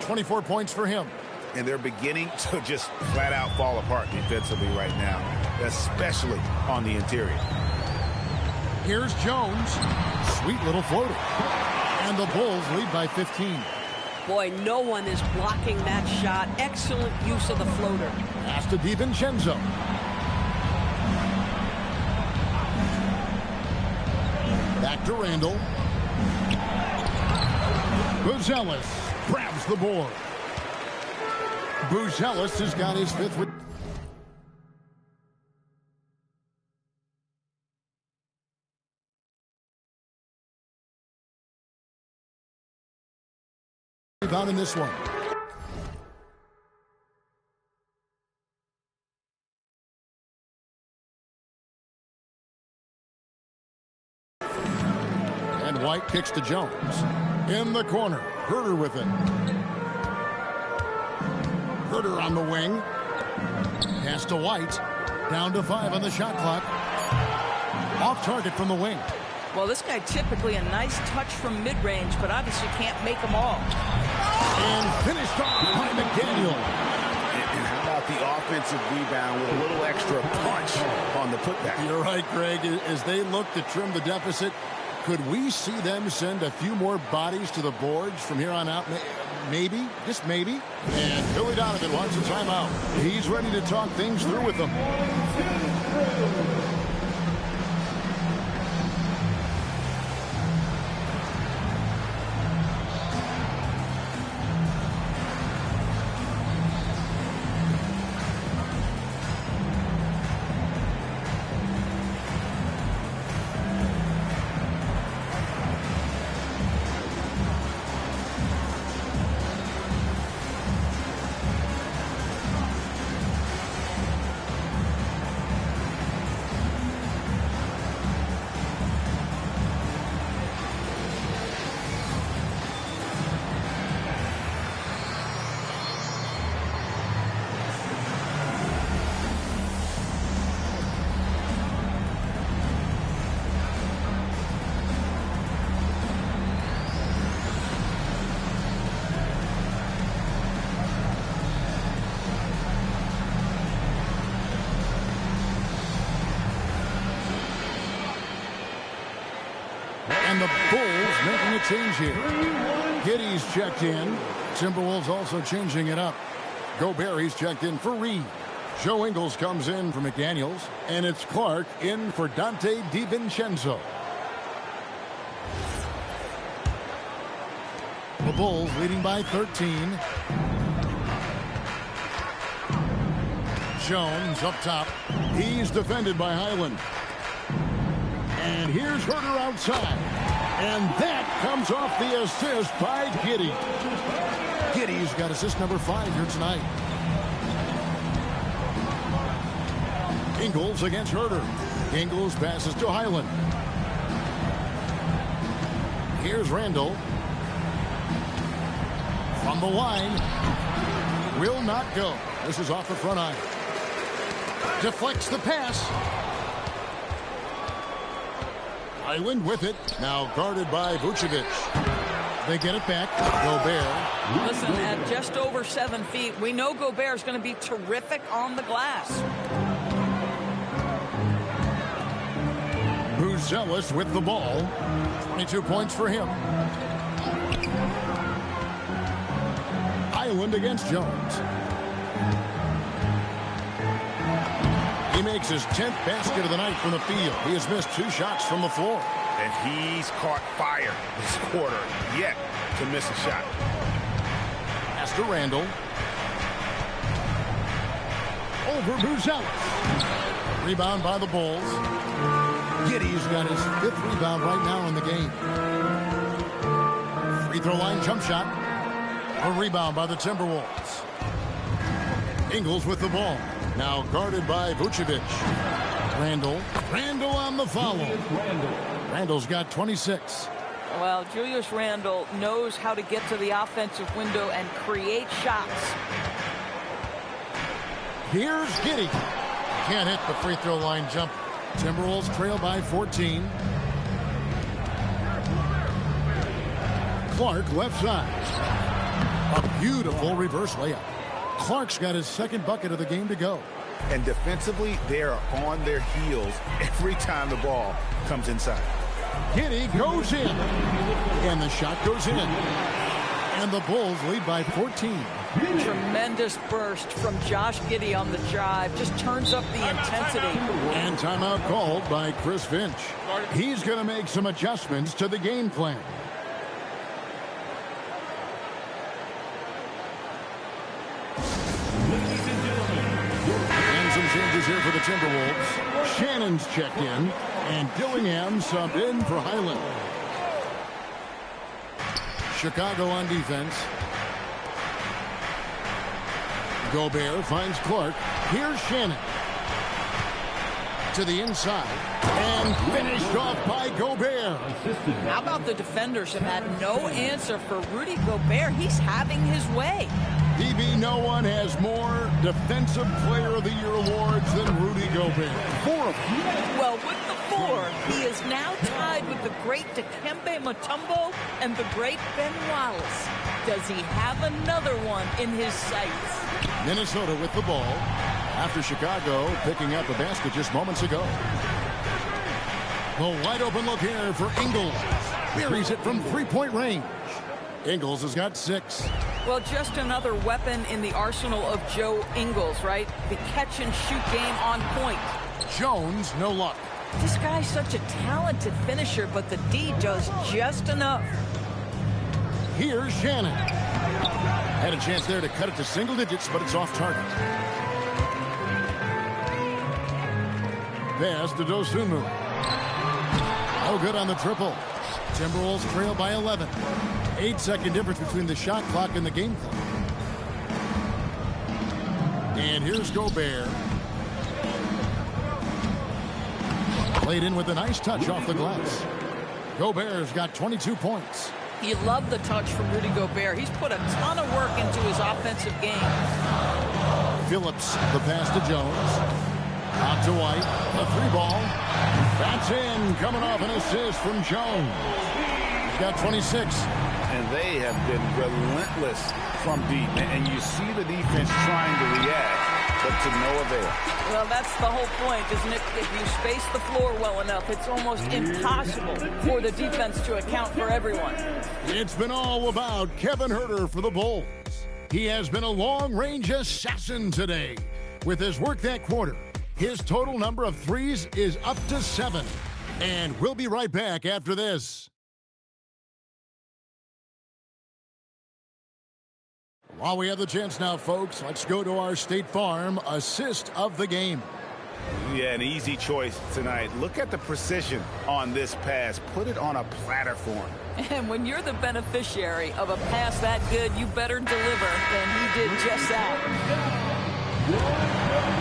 24 points for him. And they're beginning to just flat out fall apart defensively right now, especially on the interior. Here's Jones. Sweet little floater. And the Bulls lead by 15. Boy, no one is blocking that shot. Excellent use of the floater. Pass to DiVincenzo. Back to Randle. Buzelis grabs the board. Buzelis has got his 5th. Rebound in this one. And White kicks to Jones. In the corner. Herder with it. Herder on the wing. Pass to White. Down to 5 on the shot clock. Off target from the wing. Well, this guy typically a nice touch from mid-range, but obviously can't make them all. And finished off by McDaniel. And how about the offensive rebound with a little extra punch on the putback? You're right, Greg. As they look to trim the deficit, could we see them send a few more bodies to the boards from here on out? Maybe, just maybe. And Billy Donovan wants a timeout. He's ready to talk things through with them. And the Bulls making a change here. Giddey's checked in. Timberwolves also changing it up. Gobert's checked in for Reed. Joe Ingles comes in for McDaniels. And it's Clark in for Dante DiVincenzo. The Bulls leading by 13. Jones up top. He's defended by Highland. And here's Herder outside. And that comes off the assist by Giddey. Giddey's got assist number 5 here tonight. Ingles against Herder. Ingles passes to Highland. Here's Randall. From the line. Will not go. This is off the front iron. Deflects the pass. Highland with it. Now guarded by Vucevic. They get it back. Gobert. Listen, at just over 7 feet, we know Gobert is going to be terrific on the glass. Buzelis with the ball. 22 points for him. Highland against Jones. He makes his 10th basket of the night from the field. He has missed 2 shots from the floor. And he's caught fire this quarter, yet to miss a shot. Pass to Randall. Over Buzelis. Rebound by the Bulls. Giddey's got his 5th rebound right now in the game. Free throw line jump shot. A rebound by the Timberwolves. Ingles with the ball. Now guarded by Vucevic. Randall. Randall on the follow. Randall's got 26. Well, Julius Randle knows how to get to the offensive window and create shots. Here's Giddey. Can't hit the free throw line jump. Timberwolves trail by 14. Clark left side. A beautiful reverse layup. Clark's got his 2nd bucket of the game to go. And defensively, they are on their heels every time the ball comes inside. Giddey goes in. And the shot goes in. And the Bulls lead by 14. Tremendous burst from Josh Giddey on the drive. Just turns up the intensity. And timeout called by Chris Finch. He's going to make some adjustments to the game plan. some changes here for the Timberwolves. Shannon's checked in, and Dillingham subbed in for Highland. Chicago on defense. Gobert finds Clark. Here's Shannon. To the inside. And finished off by Gobert. How about the defenders have had no answer for Rudy Gobert? He's having his way. DB, no one has more Defensive Player of the Year awards than Rudy Gobert. 4 of them. Well, with the 4, he is now tied with the great Dikembe Mutombo and the great Ben Wallace. Does he have another one in his sights? Minnesota with the ball after Chicago picking up a basket just moments ago. The wide open look here for Ingles. Buries it from three-point range. Ingles has got 6. Well, just another weapon in the arsenal of Joe Ingles, right? The catch-and-shoot game on point. Jones, no luck. This guy's such a talented finisher, but the D does just enough. Here's Shannon. Had a chance there to cut it to single digits, but it's off target. Pass to Dosunmu. No good on the triple. Timberwolves trail by 11. 8-second difference between the shot clock and the game clock. And here's Gobert. Played in with a nice touch off the glass. Gobert's got 22 points. You love the touch from Rudy Gobert. He's put a ton of work into his offensive game. Phillips, the pass to Jones. Out to White, the 3-ball. That's in, coming off an assist from Jones. He's got 26. And they have been relentless from deep. And you see the defense trying to react, but to no avail. Well, that's the whole point, isn't it? If you space the floor well enough, it's almost impossible for the defense to account for everyone. It's been all about Kevin Huerter for the Bulls. He has been a long-range assassin today. With his work that quarter, his total number of threes is up to 7. And we'll be right back after this. While we have the chance now, folks, let's go to our State Farm assist of the game. Yeah, an easy choice tonight. Look at the precision on this pass. Put it on a platter for him. And when you're the beneficiary of a pass that good, you better deliver, and he did just that.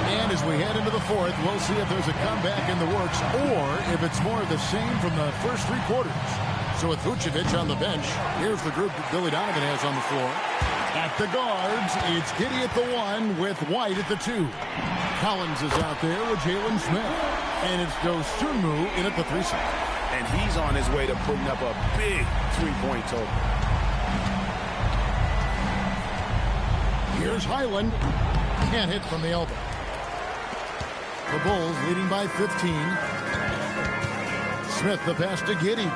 And as we head into the 4th, we'll see if there's a comeback in the works or if it's more of the same from the first 3 quarters. So with Vucevic on the bench, here's the group that Billy Donovan has on the floor. At the guards, it's Giddey at the 1 with White at the 2. Collins is out there with Jalen Smith. And it's Dosunmu in at the 3 side. And he's on his way to putting up a big 3-point total. Here's Highland. Can't hit from the elbow. The Bulls leading by 15. Smith the pass to Giddey.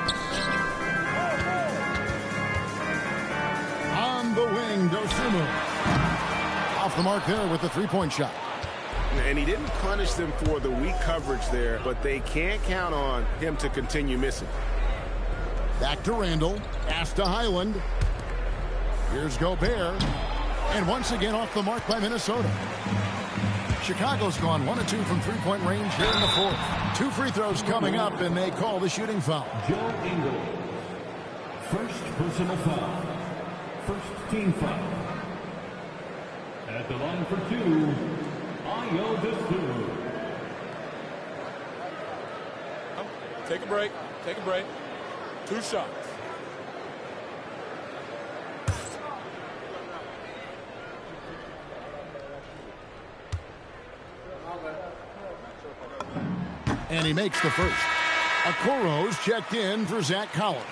On the wing, Dosunmu. Off the mark there with the 3-point shot. And he didn't punish them for the weak coverage there, but they can't count on him to continue missing. Back to Randall. Pass to Highland. Here's Gobert. And once again off the mark by Minnesota. Chicago's gone 1 of 2 from 3-point range here in the 4th. 2 free throws coming up, and they call the shooting foul. Joe Ingles. First personal foul. First team foul. At the line for 2, Ayo Dosunmu. Take a break. Take a break. 2 shots. And he makes the first. Okoro's checked in for Zach Collins.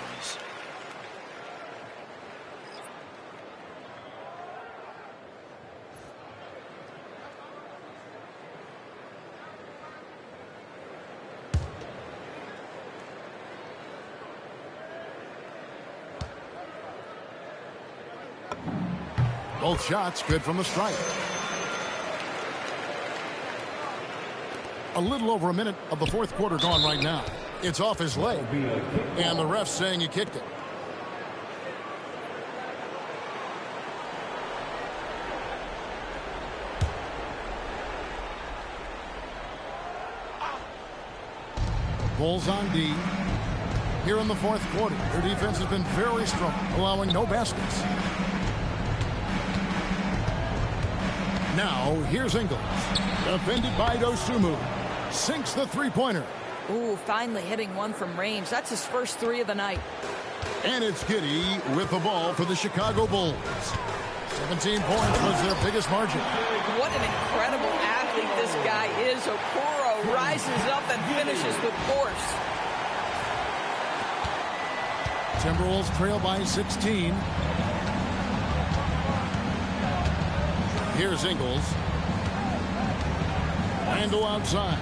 Both shots good from the stripe. A little over a minute of the 4th quarter gone right now. It's off his leg. And the ref's saying he kicked it. Bulls on D. Here in the fourth quarter, their defense has been very strong, allowing no baskets. Now, here's Ingles. Defended by Dosunmu. Sinks the three-pointer. Ooh, finally hitting one from range. That's his first three of the night. And it's Giddey with the ball for the Chicago Bulls. 17 points was their biggest margin. What an incredible athlete this guy is. Okoro rises up and finishes with force. Timberwolves trail by 16. Here's Ingles. Randle outside.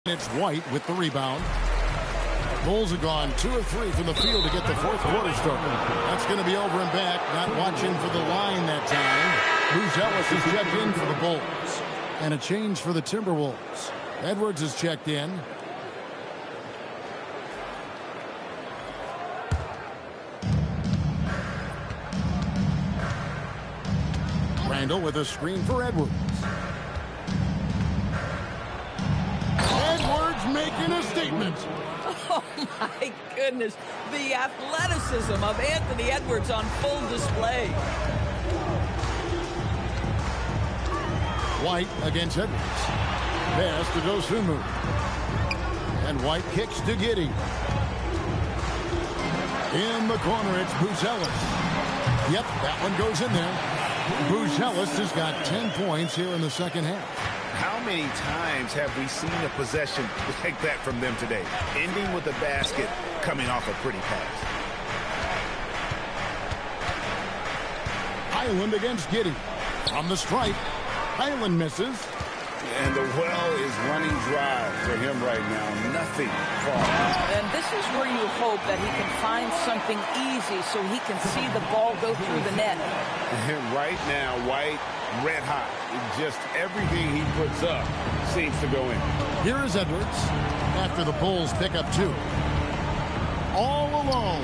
It's White with the rebound. Bulls have gone 2 of 3 from the field to get the fourth quarter started. That's going to be over and back. Not watching for the line that time. Buzelis is checked in for the Bulls. And a change for the Timberwolves. Edwards is checked in. Randle with a screen for Edwards. Making a statement. Oh, my goodness. The athleticism of Anthony Edwards on full display. White against Edwards. Pass to Dosunmu. And White kicks to Giddey. In the corner, it's Buzelis. Yep, that one goes in there. Buzelis has got 10 points here in the second half. How many times have we seen a possession like that from them today? Ending with a basket, coming off a pretty pass. Highland against Giddey. From the stripe, Highland misses. And the well is running dry for him right now. Nothing falling. And this is where you hope that he can find something easy so he can see the ball go through the net. And right now, White, red hot. Just everything he puts up seems to go in. Here is Edwards after the Bulls pick up 2. All alone.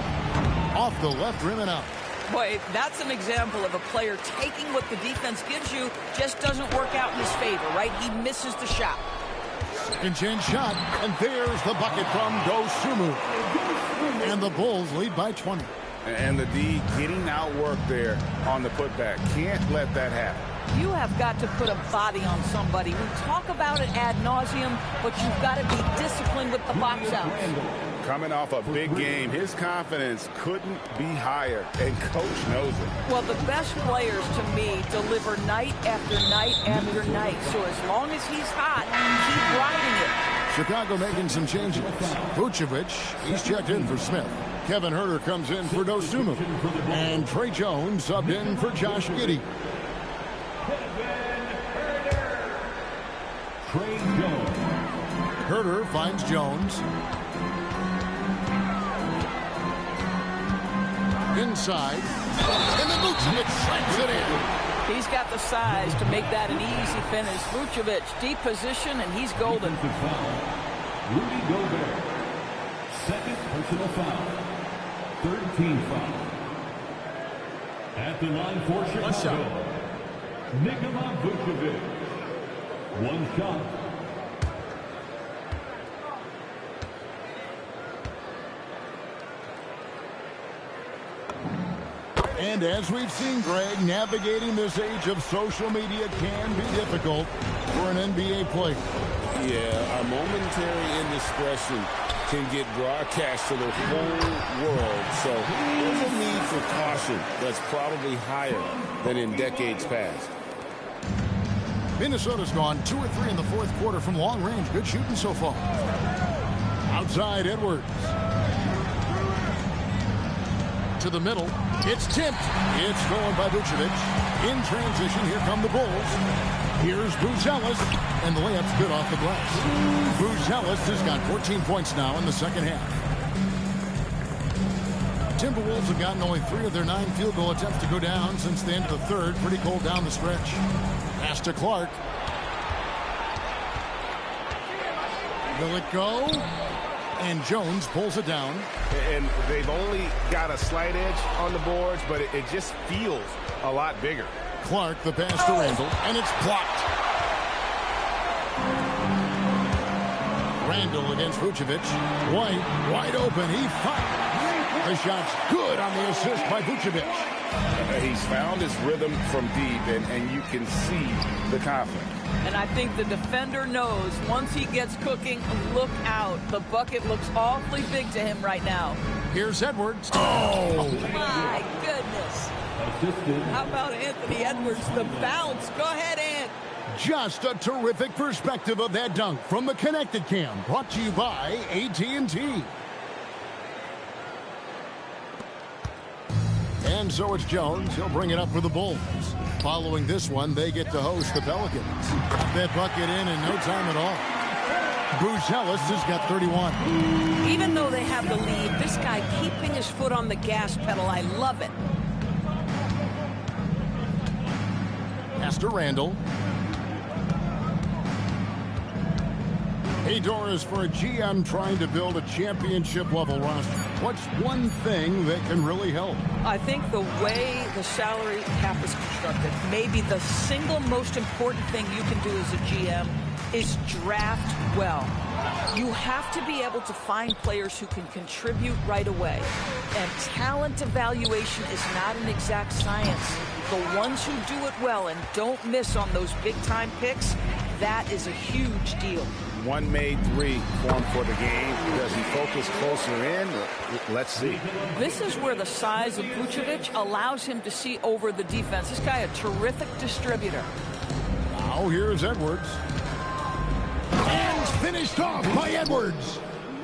Off the left rim and out. Boy, that's an example of a player taking what the defense gives you, just doesn't work out in his favor, right? He misses the shot. Second chance shot, and there's the bucket from Dosunmu. And the Bulls lead by 20. And the D getting outworked there on the putback. Can't let that happen. You have got to put a body on somebody. We talk about it ad nauseum, but you've got to be disciplined with the box outs. Coming off a big game, his confidence couldn't be higher, and coach knows it. Well, the best players, to me, deliver night after night after night. So as long as he's hot, keep riding it. Chicago making some changes. Vucevic, he's checked in for Smith. Kevin Huerter comes in for Dosunmu. And Trey Jones subbed in for Josh Giddey. Trey Jones. Huerter finds Jones. Inside. And then Vucevic slams it in. He's got the size to make that an easy finish. Vucevic, deep position, and he's golden. Rudy Gobert. Second personal foul. 13 foul. At the line for Chicago, Nikola Vucevic. One shot. And as we've seen, Greg, navigating this age of social media can be difficult for an NBA player. Yeah, a momentary indiscretion can get broadcast to the whole world. So there's a need for caution that's probably higher than in decades past. Minnesota's gone 2 or 3 in the fourth quarter from long range. Good shooting so far. Outside Edwards. To the middle. It's tipped. It's stolen by Vucevic. In transition, here come the Bulls. Here's Buzelis, and the layup's good off the glass. Buzelis has got 14 points now in the second half. Timberwolves have gotten only 3 of their 9 field goal attempts to go down since the end of the third. Pretty cold down the stretch. Pass to Clark. Will it go? And Jones pulls it down. And they've only got a slight edge on the boards, but it just feels a lot bigger. Clark, the pass to Randall, and it's blocked. Randall against Vucevic. White, wide open. He fired. The shot's good on the assist by Vucevic. He's found his rhythm from deep, and you can see the confidence. And I think the defender knows once he gets cooking, look out. The bucket looks awfully big to him right now. Here's Edwards. Oh! My goodness. How about Anthony Edwards, the bounce? Go ahead, Ant. Just a terrific perspective of that dunk from the Connected Cam, brought to you by AT&T. And so it's Jones. He'll bring it up for the Bulls. Following this one, they get to host the Pelicans. Got that bucket in no time at all. Buzelis has got 31. Even though they have the lead, this guy keeping his foot on the gas pedal, I love it. Pass to Randall. Hey, Doris, for a GM trying to build a championship-level roster, what's one thing that can really help? I think the way the salary cap is constructed, maybe the single most important thing you can do as a GM is draft well. You have to be able to find players who can contribute right away. And talent evaluation is not an exact science. The ones who do it well and don't miss on those big-time picks, that is a huge deal. One made 3 formed for the game. Does he focus closer in? Let's see. This is where the size of Vucevic allows him to see over the defense. This guy, a terrific distributor. Now here's Edwards. And finished off by Edwards.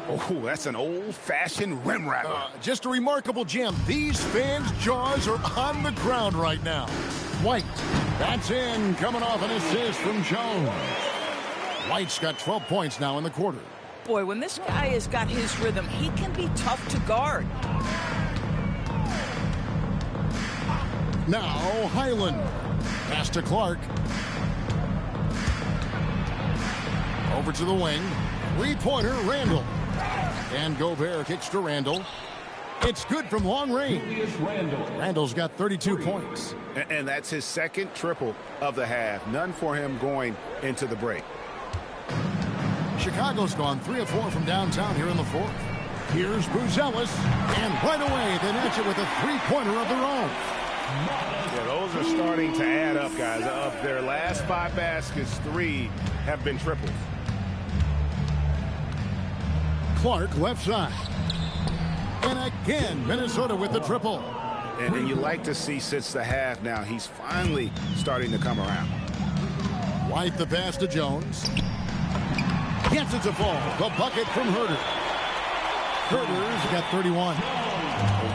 Oh, that's an old-fashioned rim wrapper. Just a remarkable gem. These fans' jaws are on the ground right now. White, that's in, coming off an assist from Jones. White's got 12 points now in the quarter. Boy, when this guy has got his rhythm, he can be tough to guard. Now Highland. Pass to Clark. Over to the wing. Three-pointer, Randall. And Gobert kicks to Randall. It's good from long range. Randall's got 32 points. And that's his second triple of the half. None for him going into the break. Chicago's gone 3 of 4 from downtown here in the fourth. Here's Buzelis, and right away they match it with a three-pointer of their own. Yeah, those are starting to add up, guys. Of their last 5 baskets, 3 have been triples. Clark left side. And again, Minnesota with the triple. And you like to see since the half now, he's finally starting to come around. White the pass to Jones. Gets it to fall. The bucket from Herter. Herter's got 31.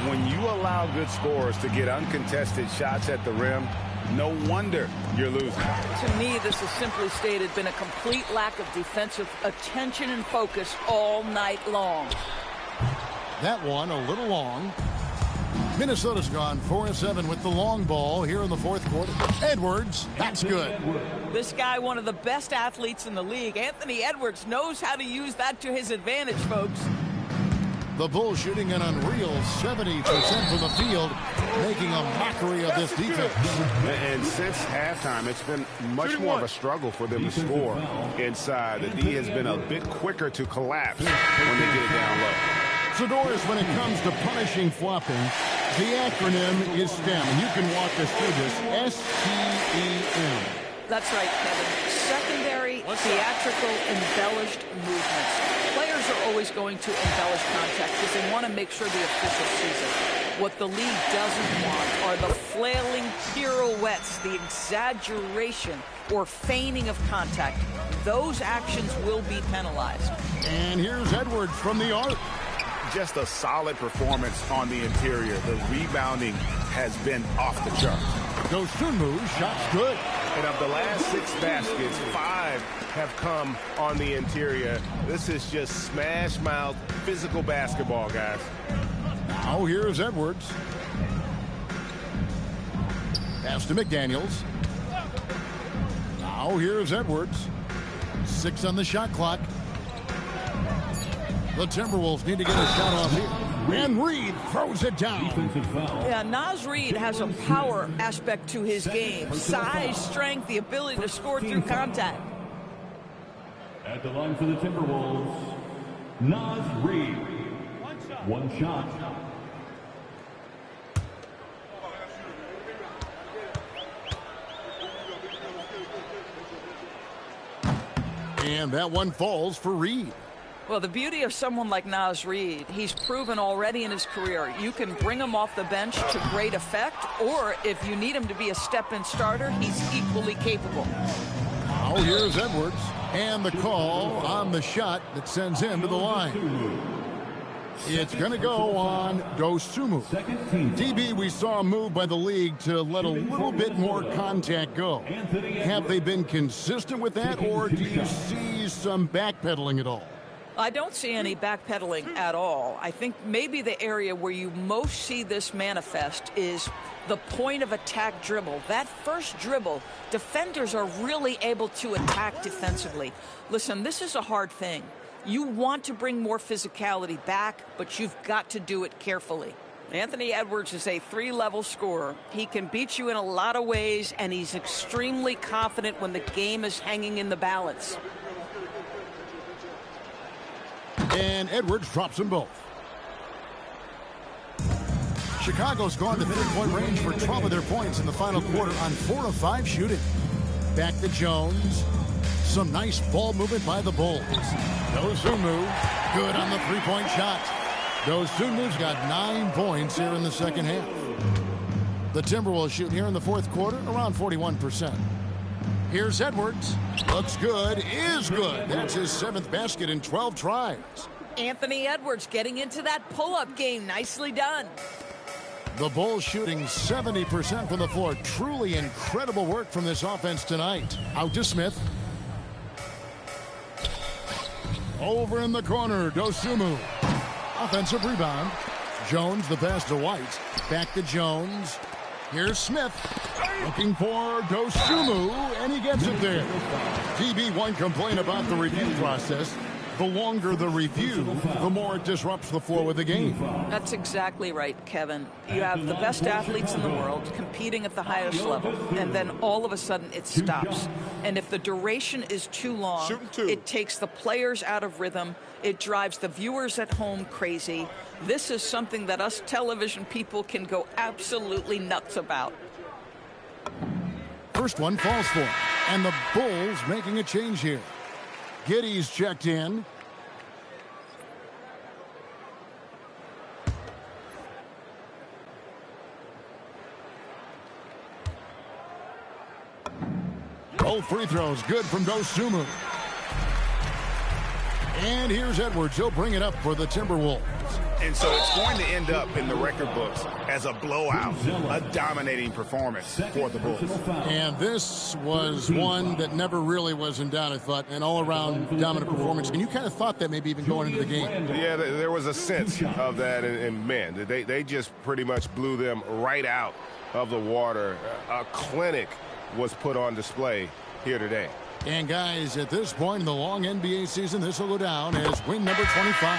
When you allow good scorers to get uncontested shots at the rim, no wonder you're losing. To me, this has simply stated been a complete lack of defensive attention and focus all night long. That one a little long. Minnesota's gone 4 of 7 with the long ball here in the fourth quarter. Edwards, that's good. This guy, one of the best athletes in the league. Anthony Edwards knows how to use that to his advantage, folks. The Bulls shooting an unreal 70% from the field, making a mockery of this defense. And since halftime, it's been much more of a struggle for them to score inside. The D has been a bit quicker to collapse when they get it down low. So, Doris, when it comes to punishing flopping, the acronym is STEM, and you can walk us through this. STEM. That's right, Kevin. Secondary, theatrical, embellished movements. Players are always going to embellish contact because they want to make sure the official sees it. What the league doesn't want are the flailing pirouettes, the exaggeration or feigning of contact. Those actions will be penalized. And here's Edwards from the arc. Just a solid performance on the interior. The rebounding has been off the chart. Dosunmu, shot's good. And of the last 6 baskets, 5 have come on the interior. This is just smash mouth physical basketball, guys. Now here's Edwards. Pass to McDaniels. Now here's Edwards. 6 on the shot clock. The Timberwolves need to get a shot off here. And Reed throws it down. Yeah, Naz Reid has a power aspect to his game. Size, strength, the ability to score through contact. At the line for the Timberwolves, Naz Reid. One shot. And that one falls for Reed. Well, the beauty of someone like Naz Reid, he's proven already in his career, you can bring him off the bench to great effect, or if you need him to be a step-in starter, he's equally capable. Now here's Edwards, and the call on the shot that sends him to the line. It's going to go on Dosunmu. DB, we saw a move by the league to let a little bit more contact go. Have they been consistent with that, or do you see some backpedaling at all? I don't see any backpedaling at all. I think maybe the area where you most see this manifest is the point of attack dribble. That first dribble, defenders are really able to attack defensively. Listen, this is a hard thing. You want to bring more physicality back, but you've got to do it carefully. Anthony Edwards is a 3-level scorer. He can beat you in a lot of ways, and he's extremely confident when the game is hanging in the balance. And Edwards drops them both. Chicago's gone to 3-point range for 12 of their points in the final quarter on 4 of 5 shooting. Back to Jones. Some nice ball movement by the Bulls. Dosunmu, good on the 3-point shot. Dosunmu's got 9 points here in the second half. The Timberwolves shoot here in the fourth quarter around 41%. Here's Edwards. Looks good, is good. That's his 7th basket in 12 tries. Anthony Edwards getting into that pull-up game. Nicely done. The Bulls shooting 70% from the floor. Truly incredible work from this offense tonight. Out to Smith. Over in the corner, Dosunmu. Offensive rebound. Jones, the pass to White. Back to Jones. Here's Smith. Looking for Dosunmu, and he gets it there. TB, one complaint about the review process. the longer the review, the more it disrupts the flow of the game. That's exactly right, Kevin. You have the best athletes in the world competing at the highest level, and then all of a sudden it stops. And if the duration is too long, it takes the players out of rhythm. It drives the viewers at home crazy. This is something that us television people can go absolutely nuts about. First one falls for him, and the Bulls making a change here. Giddey's checked in. Both free throws good from Dosunmu. And here's Edwards. He'll bring it up for the Timberwolves. And so it's going to end up in the record books as a blowout, a dominating performance for the Bulls. And this was one that never really was in doubt, I thought, an all-around dominant performance. And you kind of thought that maybe even going into the game. Yeah, there was a sense of that, and man, they just pretty much blew them right out of the water. A clinic was put on display here today. And guys, at this point in the long NBA season, this will go down as win number 25.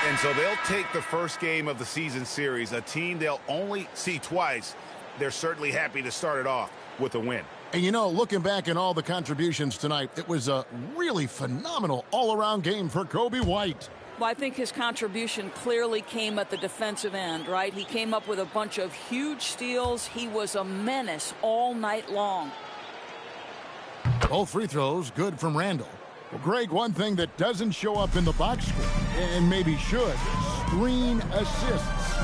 And so they'll take the first game of the season series, a team they'll only see twice. They're certainly happy to start it off with a win. And you know, looking back at all the contributions tonight, it was a really phenomenal all-around game for Coby White. Well, I think his contribution clearly came at the defensive end, right? He came up with a bunch of huge steals. He was a menace all night long. Both free throws good from Randall. Well, Greg, one thing that doesn't show up in the box score, and maybe should, screen assists.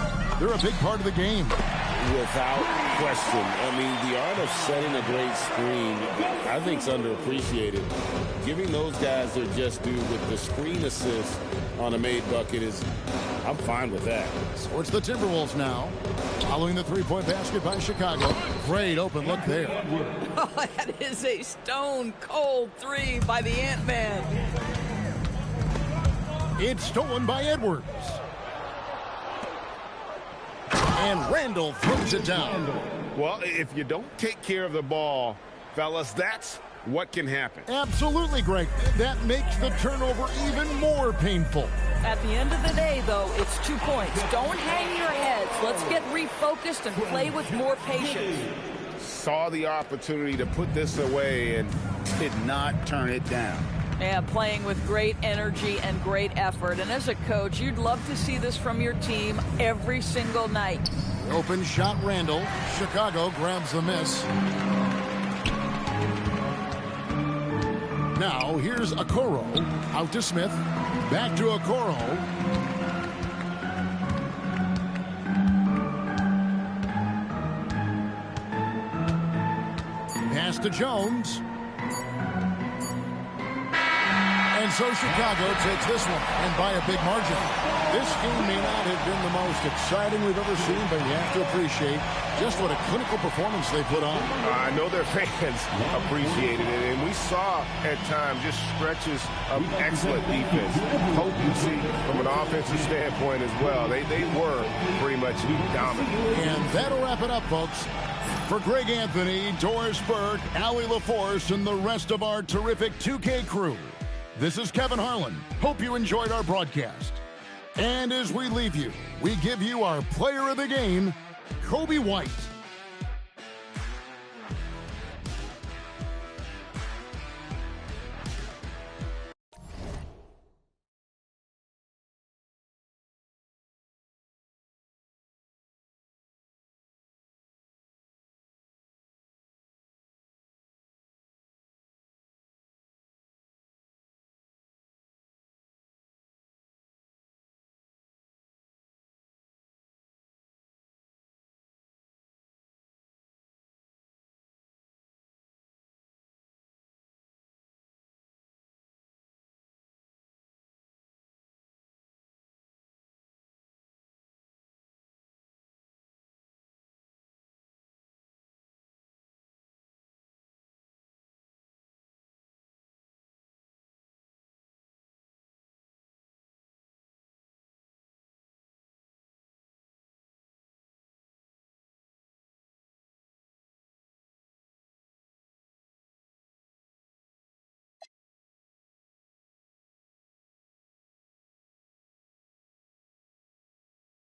They're a big part of the game. Without question. I mean, the art of setting a great screen, I think, is underappreciated. Giving those guys their just due with the screen assist on a made bucket is, I'm fine with that. So it's the Timberwolves now, following the three-point basket by Chicago. Great open look there. Oh, that is a stone-cold three by the Ant-Man. It's stolen by Edwards. And Randall throws it down. Well, if you don't take care of the ball, fellas, that's what can happen. Absolutely, Greg. That makes the turnover even more painful. At the end of the day, though, it's 2 points. Don't hang your heads. Let's get refocused and play with more patience. Saw the opportunity to put this away and did not turn it down. Yeah, playing with great energy and great effort. And as a coach, you'd love to see this from your team every single night. Open shot, Randall. Chicago grabs the miss. Now, here's Okoro. Out to Smith. Back to Okoro. Pass to Jones. And so Chicago takes this one, and by a big margin. This game may not have been the most exciting we've ever seen, but you have to appreciate just what a clinical performance they put on. I know their fans appreciated it, and we saw at times just stretches of excellent defense, potency from an offensive standpoint as well. They were pretty much dominant. And that'll wrap it up, folks. For Greg Anthony, Doris Burke, Allie LaForce, and the rest of our terrific 2K crew, this is Kevin Harlan. Hope you enjoyed our broadcast. And as we leave you, we give you our player of the game, Coby White.